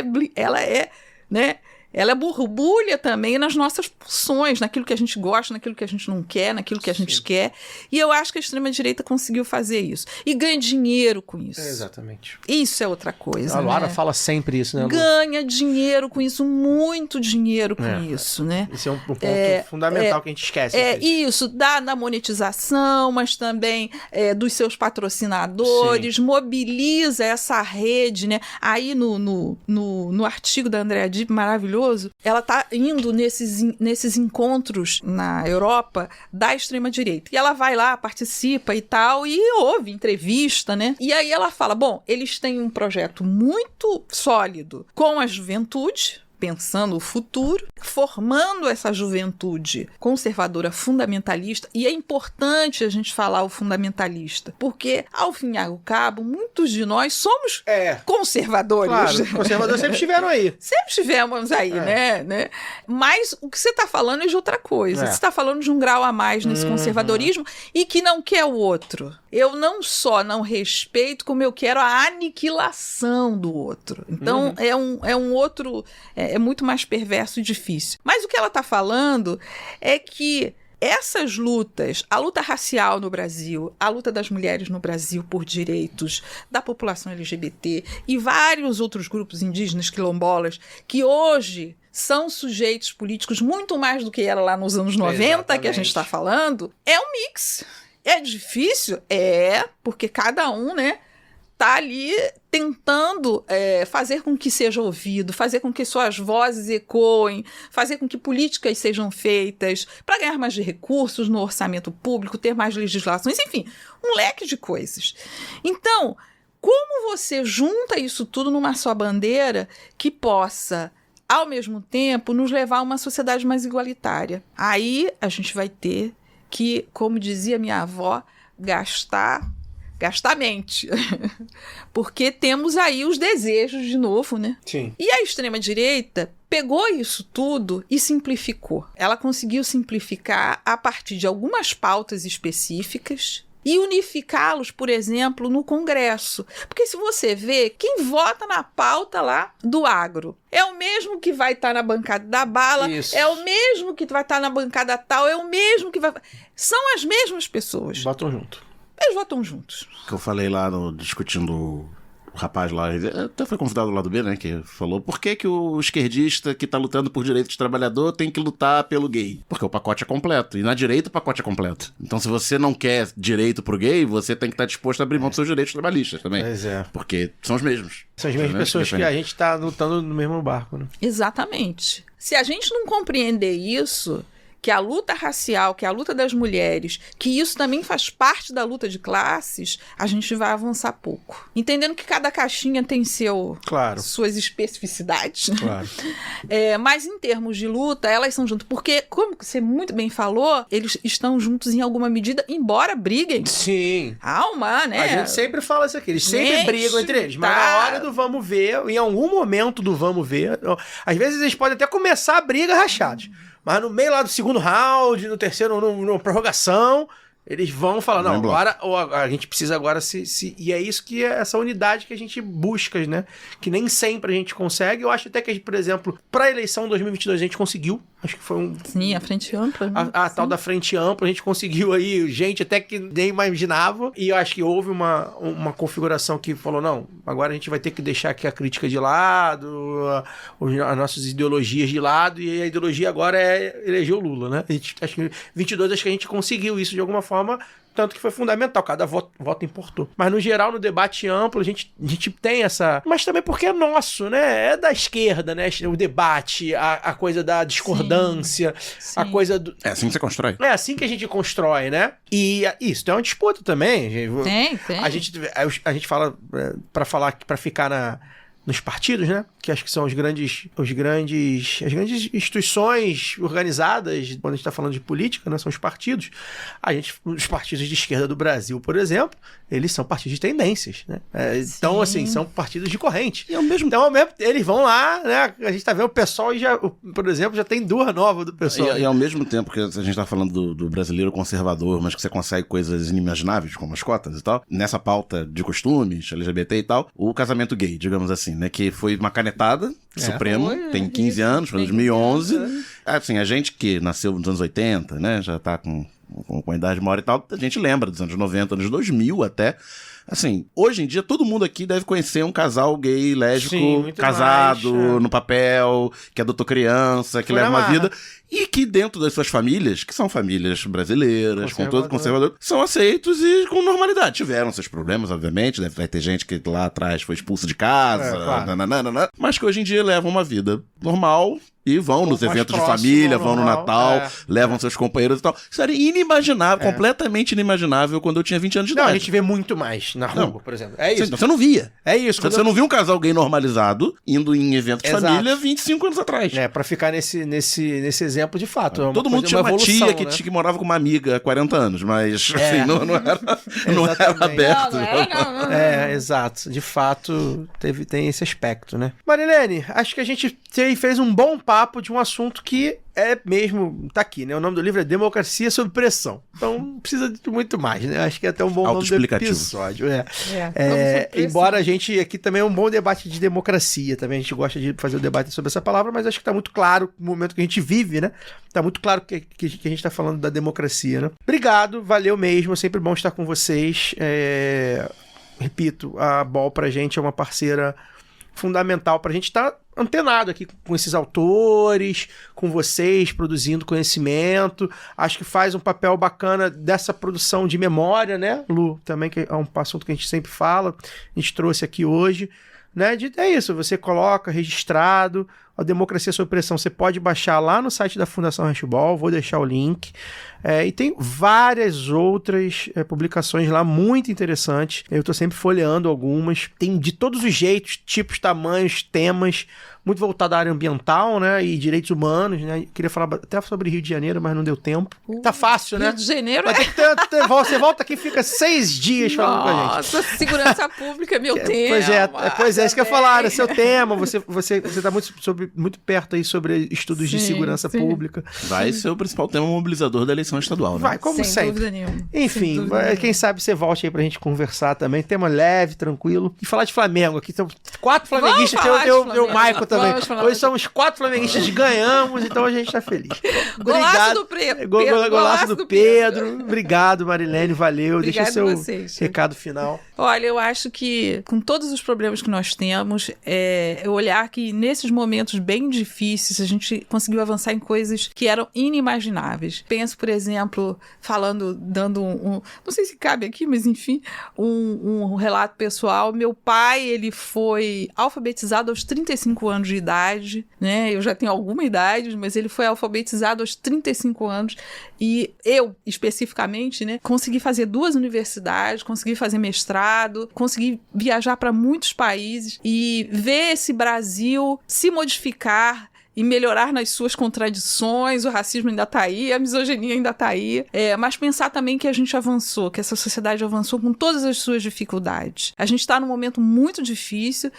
é, né? Ela borbulha também nas nossas pulsões, naquilo que a gente gosta, naquilo que a gente não quer, naquilo que a gente quer. E eu acho que a extrema-direita conseguiu fazer isso. E ganha dinheiro com isso. Exatamente. Isso é outra coisa, A Luara né? fala sempre isso, né, Lu? Ganha dinheiro com isso, muito dinheiro com isso, né? Esse é um ponto fundamental que a gente esquece. Isso, da monetização, mas também dos seus patrocinadores, mobiliza essa rede, né? Aí no artigo da Andrea Dipp, maravilhoso, ela está indo nesses encontros na Europa da extrema-direita. E ela vai lá, participa e tal, e ouve entrevista, né? E aí ela fala, bom, eles têm um projeto muito sólido com a juventude, pensando o futuro, formando essa juventude conservadora fundamentalista, e é importante a gente falar o fundamentalista, porque, ao fim e ao cabo, muitos de nós somos conservadores. Claro, conservadores sempre estiveram aí. Sempre estivemos aí, né? Mas o que você está falando é de outra coisa. Você está falando de um grau a mais nesse conservadorismo e que não quer o outro. Eu não só não respeito, como eu quero a aniquilação do outro. Então, é um outro... É muito mais perverso e difícil. Mas o que ela está falando é que essas lutas, a luta racial no Brasil, a luta das mulheres no Brasil por direitos da população LGBT e vários outros grupos indígenas quilombolas que hoje são sujeitos políticos muito mais do que era lá nos anos 90, Exatamente. Que a gente está falando, é um mix. É difícil? Porque cada um, né, tá ali tentando fazer com que seja ouvido, fazer com que suas vozes ecoem, fazer com que políticas sejam feitas para ganhar mais de recursos no orçamento público, ter mais legislações, enfim, um leque de coisas. Então, como você junta isso tudo numa só bandeira que possa, ao mesmo tempo, nos levar a uma sociedade mais igualitária? Aí a gente vai ter que, como dizia minha avó, gastar mente. Porque temos aí os desejos de novo, né? Sim. E a extrema-direita pegou isso tudo e simplificou. Ela conseguiu simplificar a partir de algumas pautas específicas e unificá-los, por exemplo, no Congresso. Porque se você vê, quem vota na pauta lá do agro é o mesmo que vai estar na bancada da bala, Isso. é o mesmo que vai estar na bancada tal, é o mesmo que vai... São as mesmas pessoas. Votam junto. Eles votam juntos. Que eu falei lá discutindo o rapaz lá, ele até foi convidado do lado B, né, que falou por que o esquerdista que tá lutando por direito de trabalhador tem que lutar pelo gay? Porque o pacote é completo, e na direita o pacote é completo. Então se você não quer direito pro gay, você tem que estar disposto a abrir mão dos seus direitos trabalhistas também. Pois é. Porque são os mesmos. São as mesmas pessoas que a gente tá lutando no mesmo barco, né? Exatamente. Se a gente não compreender isso, que a luta racial, que a luta das mulheres, que isso também faz parte da luta de classes, a gente vai avançar pouco. Entendendo que cada caixinha tem suas especificidades. Claro. Mas em termos de luta, elas são juntas. Porque, como você muito bem falou, eles estão juntos em alguma medida, embora briguem. Sim. né? A gente sempre fala isso aqui. Eles sempre brigam entre eles. Mas na hora do vamos ver, em algum momento do vamos ver, às vezes eles podem até começar a briga rachados. Mas no meio lá do segundo round, no terceiro, na prorrogação, eles vão falar, não, agora a gente precisa agora se... E é isso que é essa unidade que a gente busca, né? Que nem sempre a gente consegue. Eu acho até que, por exemplo, para a eleição 2022 a gente conseguiu. Acho que foi Sim, a frente ampla. A tal da frente ampla, a gente conseguiu aí gente até que nem imaginava. E eu acho que houve uma configuração que falou, não, agora a gente vai ter que deixar aqui a crítica de lado, as nossas ideologias de lado, e a ideologia agora é eleger o Lula, né? Acho que 22 acho que a gente conseguiu isso de alguma forma, tanto que foi fundamental, cada voto importou. Mas no geral, no debate amplo, a gente tem essa... Mas também porque é nosso, né? É da esquerda, né? O debate, a coisa da discordância, Sim. a coisa do... É assim que você constrói. É assim que a gente constrói, né? E isso tem uma disputa também. Tem. A gente fala, pra ficar nos partidos, né? Que acho que são as grandes instituições organizadas, quando a gente está falando de política, né? São os partidos. Os partidos de esquerda do Brasil, por exemplo, eles são partidos de tendências, né? Então, assim, são partidos de corrente. E ao mesmo Então, eles vão lá, né? A gente tá vendo o pessoal e por exemplo, já tem duas novas do pessoal. E ao mesmo tempo que a gente tá falando do brasileiro conservador, mas que você consegue coisas inimagináveis, como as cotas e tal, nessa pauta de costumes, LGBT e tal, o casamento gay, digamos assim, né? Que foi uma canetada Supremo, tem 15 anos, foi em 2011. Assim, a gente que nasceu nos anos 80, né? Já tá com a idade maior e tal, a gente lembra dos anos 90, anos 2000 até. Assim, hoje em dia todo mundo aqui deve conhecer um casal gay, lésbico, casado, no papel, que adotou criança, que leva uma vida, e que dentro das suas famílias, que são famílias brasileiras, com todo conservador, são aceitos e com normalidade. Tiveram seus problemas, obviamente, vai ter gente que lá atrás foi expulso de casa, mas que hoje em dia levam uma vida normal e vão nos eventos de família, vão no Natal, levam seus companheiros e tal. Isso era inimaginável, completamente inimaginável quando eu tinha 20 anos de idade. Não, a gente vê muito mais, na rua, por exemplo. É isso. Você não via. É isso. Você não viu um casal gay normalizado indo em evento de família 25 anos atrás. Pra ficar nesse exemplo de fato. Todo mundo tinha uma evolução, tia que morava com uma amiga há 40 anos, mas assim, não era aberto. Não. Exato. De fato, tem esse aspecto, né? Marilene, acho que a gente fez um bom papo de um assunto que tá aqui, né? O nome do livro é Democracia sob Pressão. Então, não precisa de muito mais, né? Acho que é até um bom nome do episódio. Embora a gente aqui também é um bom debate de democracia, também a gente gosta de fazer o debate sobre essa palavra, mas acho que tá muito claro no momento que a gente vive, né? Tá muito claro que a gente tá falando da democracia, né? Obrigado, valeu mesmo, é sempre bom estar com vocês. Repito, a Bol pra gente é uma parceira fundamental pra gente estar antenado aqui com esses autores, com vocês, produzindo conhecimento. Acho que faz um papel bacana dessa produção de memória, né, Lu? Também, que é um assunto que a gente sempre fala, a gente trouxe aqui hoje, né? É isso, você coloca registrado a Democracia sob Pressão. Você pode baixar lá no site da Fundação Handball, vou deixar o link. E tem várias outras publicações lá muito interessantes. Eu estou sempre folheando algumas. Tem de todos os jeitos, tipos, tamanhos, temas, muito voltado à área ambiental, né? E direitos humanos, né? Queria falar até sobre Rio de Janeiro, mas não deu tempo. Tá fácil, né? Rio de Janeiro Você volta aqui e fica 6 dias falando com a gente. Nossa, segurança pública é meu tema. Pois é, isso que eu ia falar, é seu tema. Você tá muito perto aí sobre estudos de segurança pública. Vai ser o principal tema mobilizador da eleição estadual, né? Vai, como sem sempre. Dúvida nenhuma. Enfim, quem sabe você volte aí pra gente conversar também. Tema leve, tranquilo. E falar de Flamengo aqui. São 4 flamenguistas, tem o Maico também. Hoje somos 4 flamenguistas, ganhamos, então a gente tá feliz. Golaço do Pedro. Golaço do Pedro. Obrigado, Marilene, valeu. Obrigado. Deixa seu vocês. recado final. Olha, eu acho que com todos os problemas que nós temos, eu olhar que nesses momentos bem difíceis a gente conseguiu avançar em coisas que eram inimagináveis. Penso, por exemplo, dando não sei se cabe aqui, mas enfim, um relato pessoal. Meu pai, ele foi alfabetizado aos 35 anos de idade, né? Eu já tenho alguma idade, mas ele foi alfabetizado aos 35 anos e eu, especificamente, né, consegui fazer 2 universidades, consegui fazer mestrado, consegui viajar para muitos países e ver esse Brasil se modificar e melhorar nas suas contradições. O racismo ainda tá aí, a misoginia ainda tá aí, mas pensar também que a gente avançou, que essa sociedade avançou com todas as suas dificuldades. A gente está num momento muito difícil,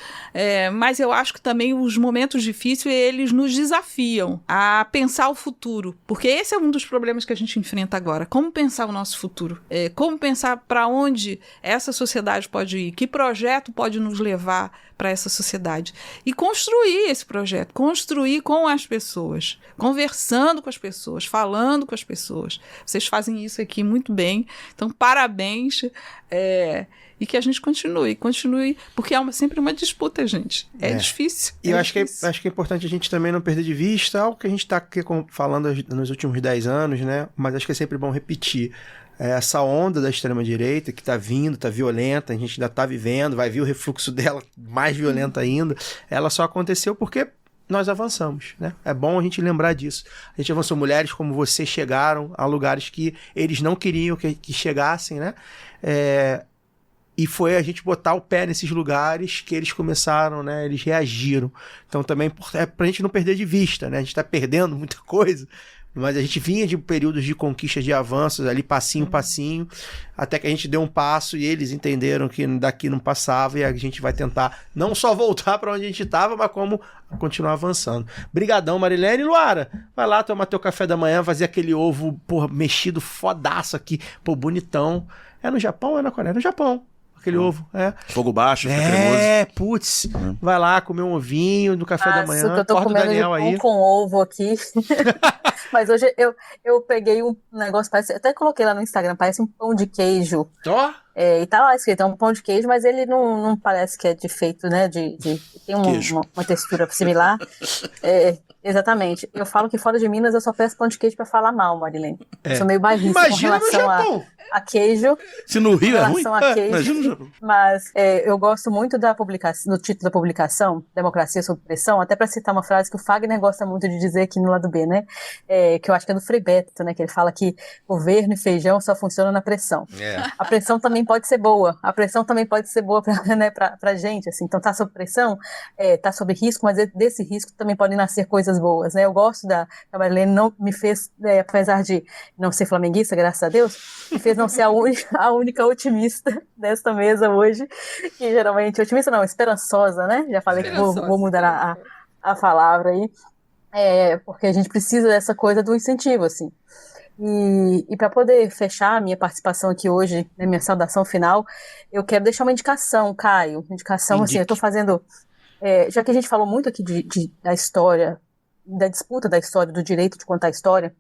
mas eu acho que também os momentos difíceis, eles nos desafiam a pensar o futuro, porque esse é um dos problemas que a gente enfrenta agora. Como pensar o nosso futuro? Como pensar para onde essa sociedade pode ir? Que projeto pode nos levar para essa sociedade? E construir esse projeto, construir com as pessoas, conversando com as pessoas, falando com as pessoas. Vocês fazem isso aqui muito bem, então parabéns, e que a gente continue, porque é sempre uma disputa, gente. É difícil. E eu acho que é importante a gente também não perder de vista algo que a gente está aqui falando nos últimos 10 anos, né? Mas acho que é sempre bom repetir. Essa onda da extrema-direita que tá vindo, tá violenta, a gente ainda tá vivendo, vai vir o refluxo dela mais violenta ainda, ela só aconteceu porque nós avançamos, né? É bom a gente lembrar disso. A gente avançou, mulheres como você chegaram a lugares que eles não queriam que chegassem, né? E foi a gente botar o pé nesses lugares que eles começaram, né? Eles reagiram. Então também é pra gente não perder de vista, né? A gente tá perdendo muita coisa, mas a gente vinha de períodos de conquistas, de avanços ali, passinho, até que a gente deu um passo e eles entenderam que daqui não passava e a gente vai tentar não só voltar para onde a gente estava, mas como continuar avançando. Brigadão, Marilene. Luara, vai lá tomar teu café da manhã, fazer aquele ovo, mexido fodaço aqui, bonitão. É no Japão ou é na Coreia? É no Japão. Aquele ovo, Fogo baixo, fica cremoso. Putz. Vai lá comer um ovinho no café da manhã. Que eu tô comendo Daniel aí. Com ovo aqui. Mas hoje eu peguei um negócio, até coloquei lá no Instagram, parece um pão de queijo. E tá lá escrito, é um pão de queijo, mas ele não parece que é de feito, né, tem uma textura similar. Exatamente. Eu falo que fora de Minas eu só peço pão de queijo pra falar mal, Marilene. Eu sou meio bairrista com relação a queijo. Se no Rio é ruim, imagina no Japão. Mas eu gosto muito do título da publicação, Democracia sob Pressão, até pra citar uma frase que o Fagner gosta muito de dizer aqui no lado B, né? que eu acho que é do Frei Beto, né, que ele fala que governo e feijão só funcionam na pressão. A pressão também pode ser boa, pra gente, assim, então tá sob pressão, tá sob risco, mas desse risco também podem nascer coisas boas, né, eu gosto da Marilene, não me fez, apesar de não ser flamenguista, graças a Deus, me fez não ser a única otimista desta mesa hoje, que geralmente, otimista não, esperançosa, né, já falei que vou mudar a palavra aí, porque a gente precisa dessa coisa do incentivo, assim. E para poder fechar a minha participação aqui hoje, né, minha saudação final, eu quero deixar uma indicação, Caio. Indicação, assim, eu estou fazendo... já que a gente falou muito aqui da história, da disputa da história, do direito de contar a história,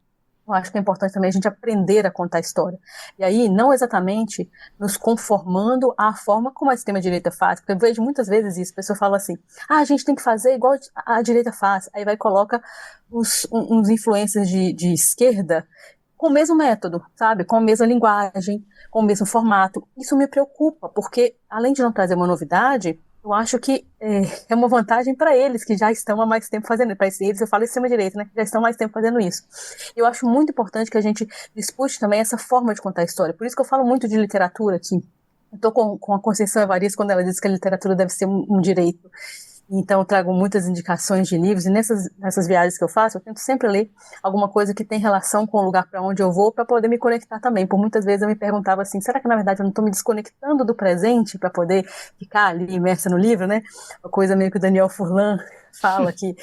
eu acho que é importante também a gente aprender a contar a história. E aí, não exatamente nos conformando à forma como a extrema-direita faz, porque eu vejo muitas vezes isso, a pessoa fala assim, a gente tem que fazer igual a direita faz, aí vai e coloca uns influencers de esquerda com o mesmo método, sabe? Com a mesma linguagem, com o mesmo formato. Isso me preocupa, porque além de não trazer uma novidade, eu acho que é uma vantagem para eles, que já estão há mais tempo fazendo. Para eles, eu falo extrema-direita, né? Já estão há mais tempo fazendo isso. Eu acho muito importante que a gente dispute também essa forma de contar a história. Por isso que eu falo muito de literatura aqui. Eu estou com a Conceição Evaristo quando ela diz que a literatura deve ser um direito. Então, eu trago muitas indicações de livros, e nessas viagens que eu faço, eu tento sempre ler alguma coisa que tem relação com o lugar para onde eu vou, para poder me conectar também. Por muitas vezes eu me perguntava assim, será que na verdade eu não estou me desconectando do presente para poder ficar ali imersa no livro, né? Uma coisa meio que o Daniel Furlan fala que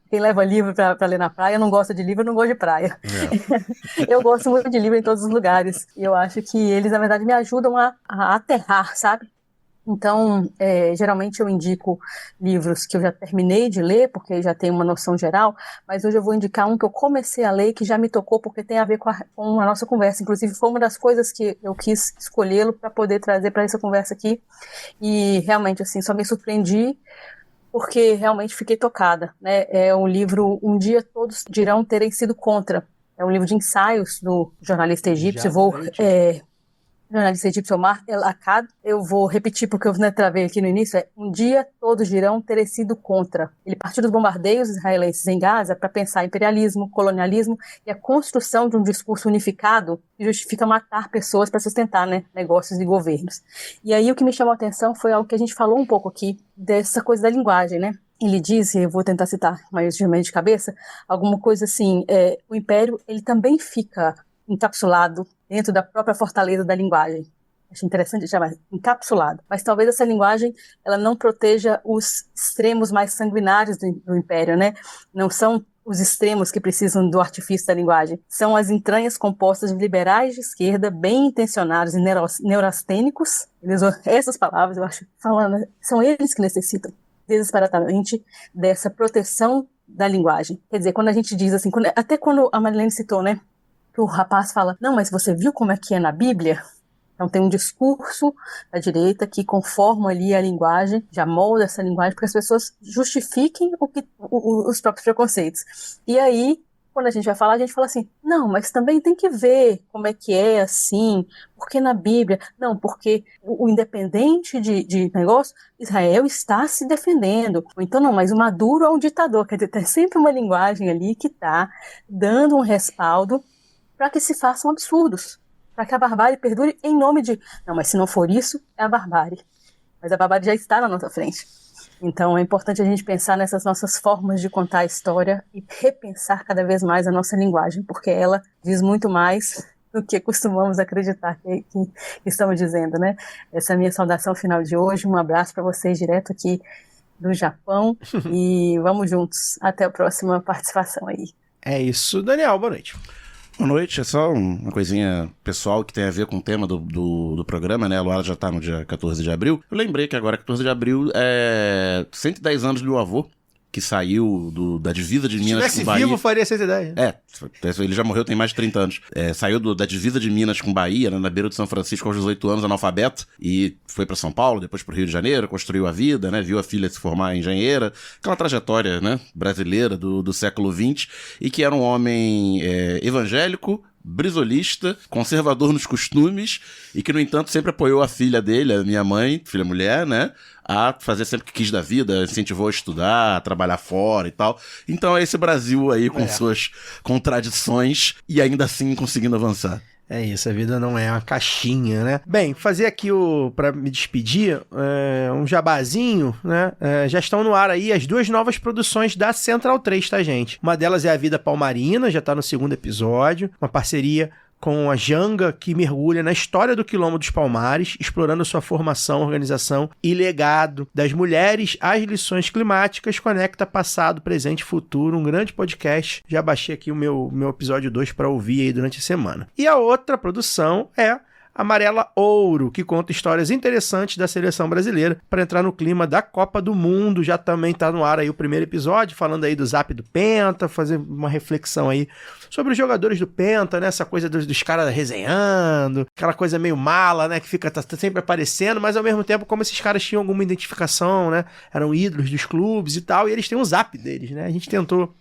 quem leva livro para ler na praia não gosta de livro, não gosta de praia. Eu gosto muito de livro em todos os lugares, e eu acho que eles, na verdade, me ajudam a aterrar, sabe? Então, geralmente eu indico livros que eu já terminei de ler, porque já tenho uma noção geral, mas hoje eu vou indicar um que eu comecei a ler e que já me tocou, porque tem a ver com a nossa conversa. Inclusive, foi uma das coisas que eu quis escolhê-lo para poder trazer para essa conversa aqui. E realmente, assim, só me surpreendi, porque realmente fiquei tocada, né? É um livro, Um Dia Todos Dirão Terem Sido Contra. É um livro de ensaios do jornalista egípcio. Jornalista egípcio Omar El-Akkad. Eu vou repetir porque eu travei aqui no início. Um dia todos dirão ter sido contra. Ele partiu dos bombardeios israelenses em Gaza para pensar imperialismo, colonialismo e a construção de um discurso unificado que justifica matar pessoas para sustentar, né, negócios e governos. E aí o que me chamou a atenção foi algo que a gente falou um pouco aqui, dessa coisa da linguagem, né? Ele diz, eu vou tentar citar mais de cabeça, alguma coisa assim, o império ele também fica encapsulado dentro da própria fortaleza da linguagem. Acho interessante chamar encapsulado. Mas talvez essa linguagem ela não proteja os extremos mais sanguinários do império, né? Não são os extremos que precisam do artifício da linguagem. São as entranhas compostas de liberais de esquerda, bem intencionados e neurastênicos. Essas palavras, eu acho, falando, são eles que necessitam desesperadamente dessa proteção da linguagem. Quer dizer, quando a gente diz assim, até quando a Marilene citou, né? Que o rapaz fala, não, mas você viu como é que é na Bíblia? Então tem um discurso da direita que conforma ali a linguagem, já molda essa linguagem para que as pessoas justifiquem os próprios preconceitos. E aí, quando a gente vai falar, a gente fala assim, não, mas também tem que ver como é que é assim, porque na Bíblia, não, porque o independente de negócio, Israel está se defendendo. Então não, mas o Maduro é um ditador, quer dizer, tem sempre uma linguagem ali que está dando um respaldo para que se façam absurdos, para que a barbárie perdure em nome de... Não, mas se não for isso, é a barbárie. Mas a barbárie já está na nossa frente. Então é importante a gente pensar nessas nossas formas de contar a história e repensar cada vez mais a nossa linguagem, porque ela diz muito mais do que costumamos acreditar que estamos dizendo, né? Essa é a minha saudação final de hoje. Um abraço para vocês direto aqui do Japão e vamos juntos. Até a próxima participação aí. É isso. Daniel, boa noite. Boa noite, é só uma coisinha pessoal que tem a ver com o tema do programa, né? A Luara já tá no dia 14 de abril. Eu lembrei que agora, 14 de abril, é 110 anos do meu avô, que saiu da divisa de Minas com Bahia. Se vivo, faria 110. Ele já morreu tem mais de 30 anos. Saiu da divisa de Minas com Bahia, né, na beira de São Francisco, aos 18 anos, analfabeto, e foi para São Paulo, depois pro Rio de Janeiro, construiu a vida, né, viu a filha se formar engenheira, aquela trajetória, né, brasileira do século XX, e que era um homem evangélico, brisolista, conservador nos costumes e que, no entanto, sempre apoiou a filha dele, a minha mãe, filha mulher, né? A fazer sempre o que quis da vida, incentivou a estudar, a trabalhar fora e tal. Então é esse Brasil aí com suas contradições e ainda assim conseguindo avançar. É isso, a vida não é uma caixinha, né? Bem, fazer aqui pra me despedir, um jabazinho, né? Já estão no ar aí as 2 novas produções da Central 3, tá, gente? Uma delas é A Vida Palmarina, já tá no 2º episódio, uma parceria com a Janga, que mergulha na história do Quilombo dos Palmares, explorando sua formação, organização e legado. Das mulheres às lições climáticas, conecta passado, presente e futuro. Um grande podcast. Já baixei aqui o meu episódio 2 para ouvir aí durante a semana. E a outra produção é Amarela Ouro, que conta histórias interessantes da seleção brasileira para entrar no clima da Copa do Mundo. Já também tá no ar aí o primeiro episódio, falando aí do Zap do Penta, fazer uma reflexão aí sobre os jogadores do Penta, né? Essa coisa dos caras resenhando, aquela coisa meio mala, né? Que tá sempre aparecendo, mas ao mesmo tempo como esses caras tinham alguma identificação, né? Eram ídolos dos clubes e tal, e eles têm um Zap deles, né? A gente tentou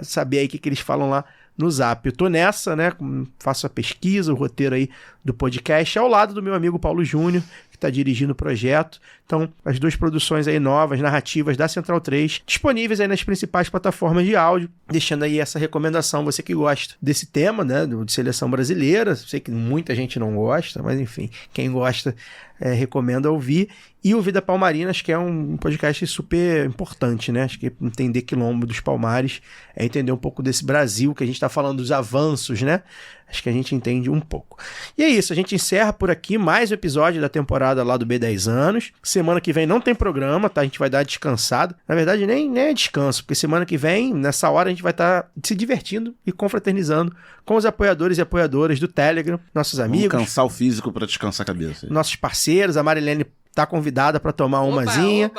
saber aí o que eles falam lá no Zap. Eu tô nessa, né? Faço a pesquisa, o roteiro aí do podcast, ao lado do meu amigo Paulo Júnior, que tá dirigindo o projeto. Então, as 2 produções aí novas, narrativas da Central 3, disponíveis aí nas principais plataformas de áudio, deixando aí essa recomendação, você que gosta desse tema, né? De seleção brasileira. Sei que muita gente não gosta, mas enfim, quem gosta, recomendo ouvir. E o Vida Palmarina, acho que é um podcast super importante, né? Acho que entender Quilombo dos Palmares é entender um pouco desse Brasil, que a gente tá falando dos avanços, né? Acho que a gente entende um pouco. E é isso, a gente encerra por aqui mais um episódio da temporada lá do B10 Anos. Semana que vem não tem programa, tá? A gente vai dar descansado. Na verdade, nem é descanso, porque semana que vem, nessa hora, a gente vai estar se divertindo e confraternizando com os apoiadores e apoiadoras do Telegram, nossos amigos. Vamos cansar o físico para descansar a cabeça. Nossos parceiros, a Marilene tá convidada para tomar umazinha.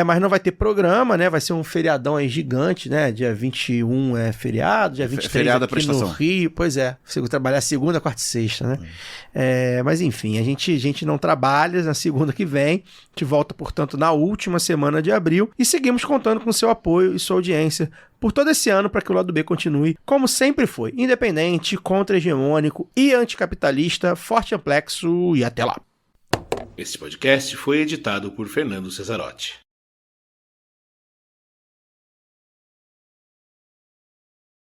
Mas não vai ter programa, né? Vai ser um feriadão aí gigante, né? Dia 21 é feriado, dia 23 feriado aqui no Rio. Pois é, consigo trabalhar segunda, quarta e sexta, né? Mas enfim, a gente não trabalha na segunda que vem. A gente volta, portanto, na última semana de abril e seguimos contando com seu apoio e sua audiência por todo esse ano para que o Lado B continue como sempre foi, independente, contra-hegemônico e anticapitalista. Forte amplexo e até lá. Este podcast foi editado por Fernando Cesarotti.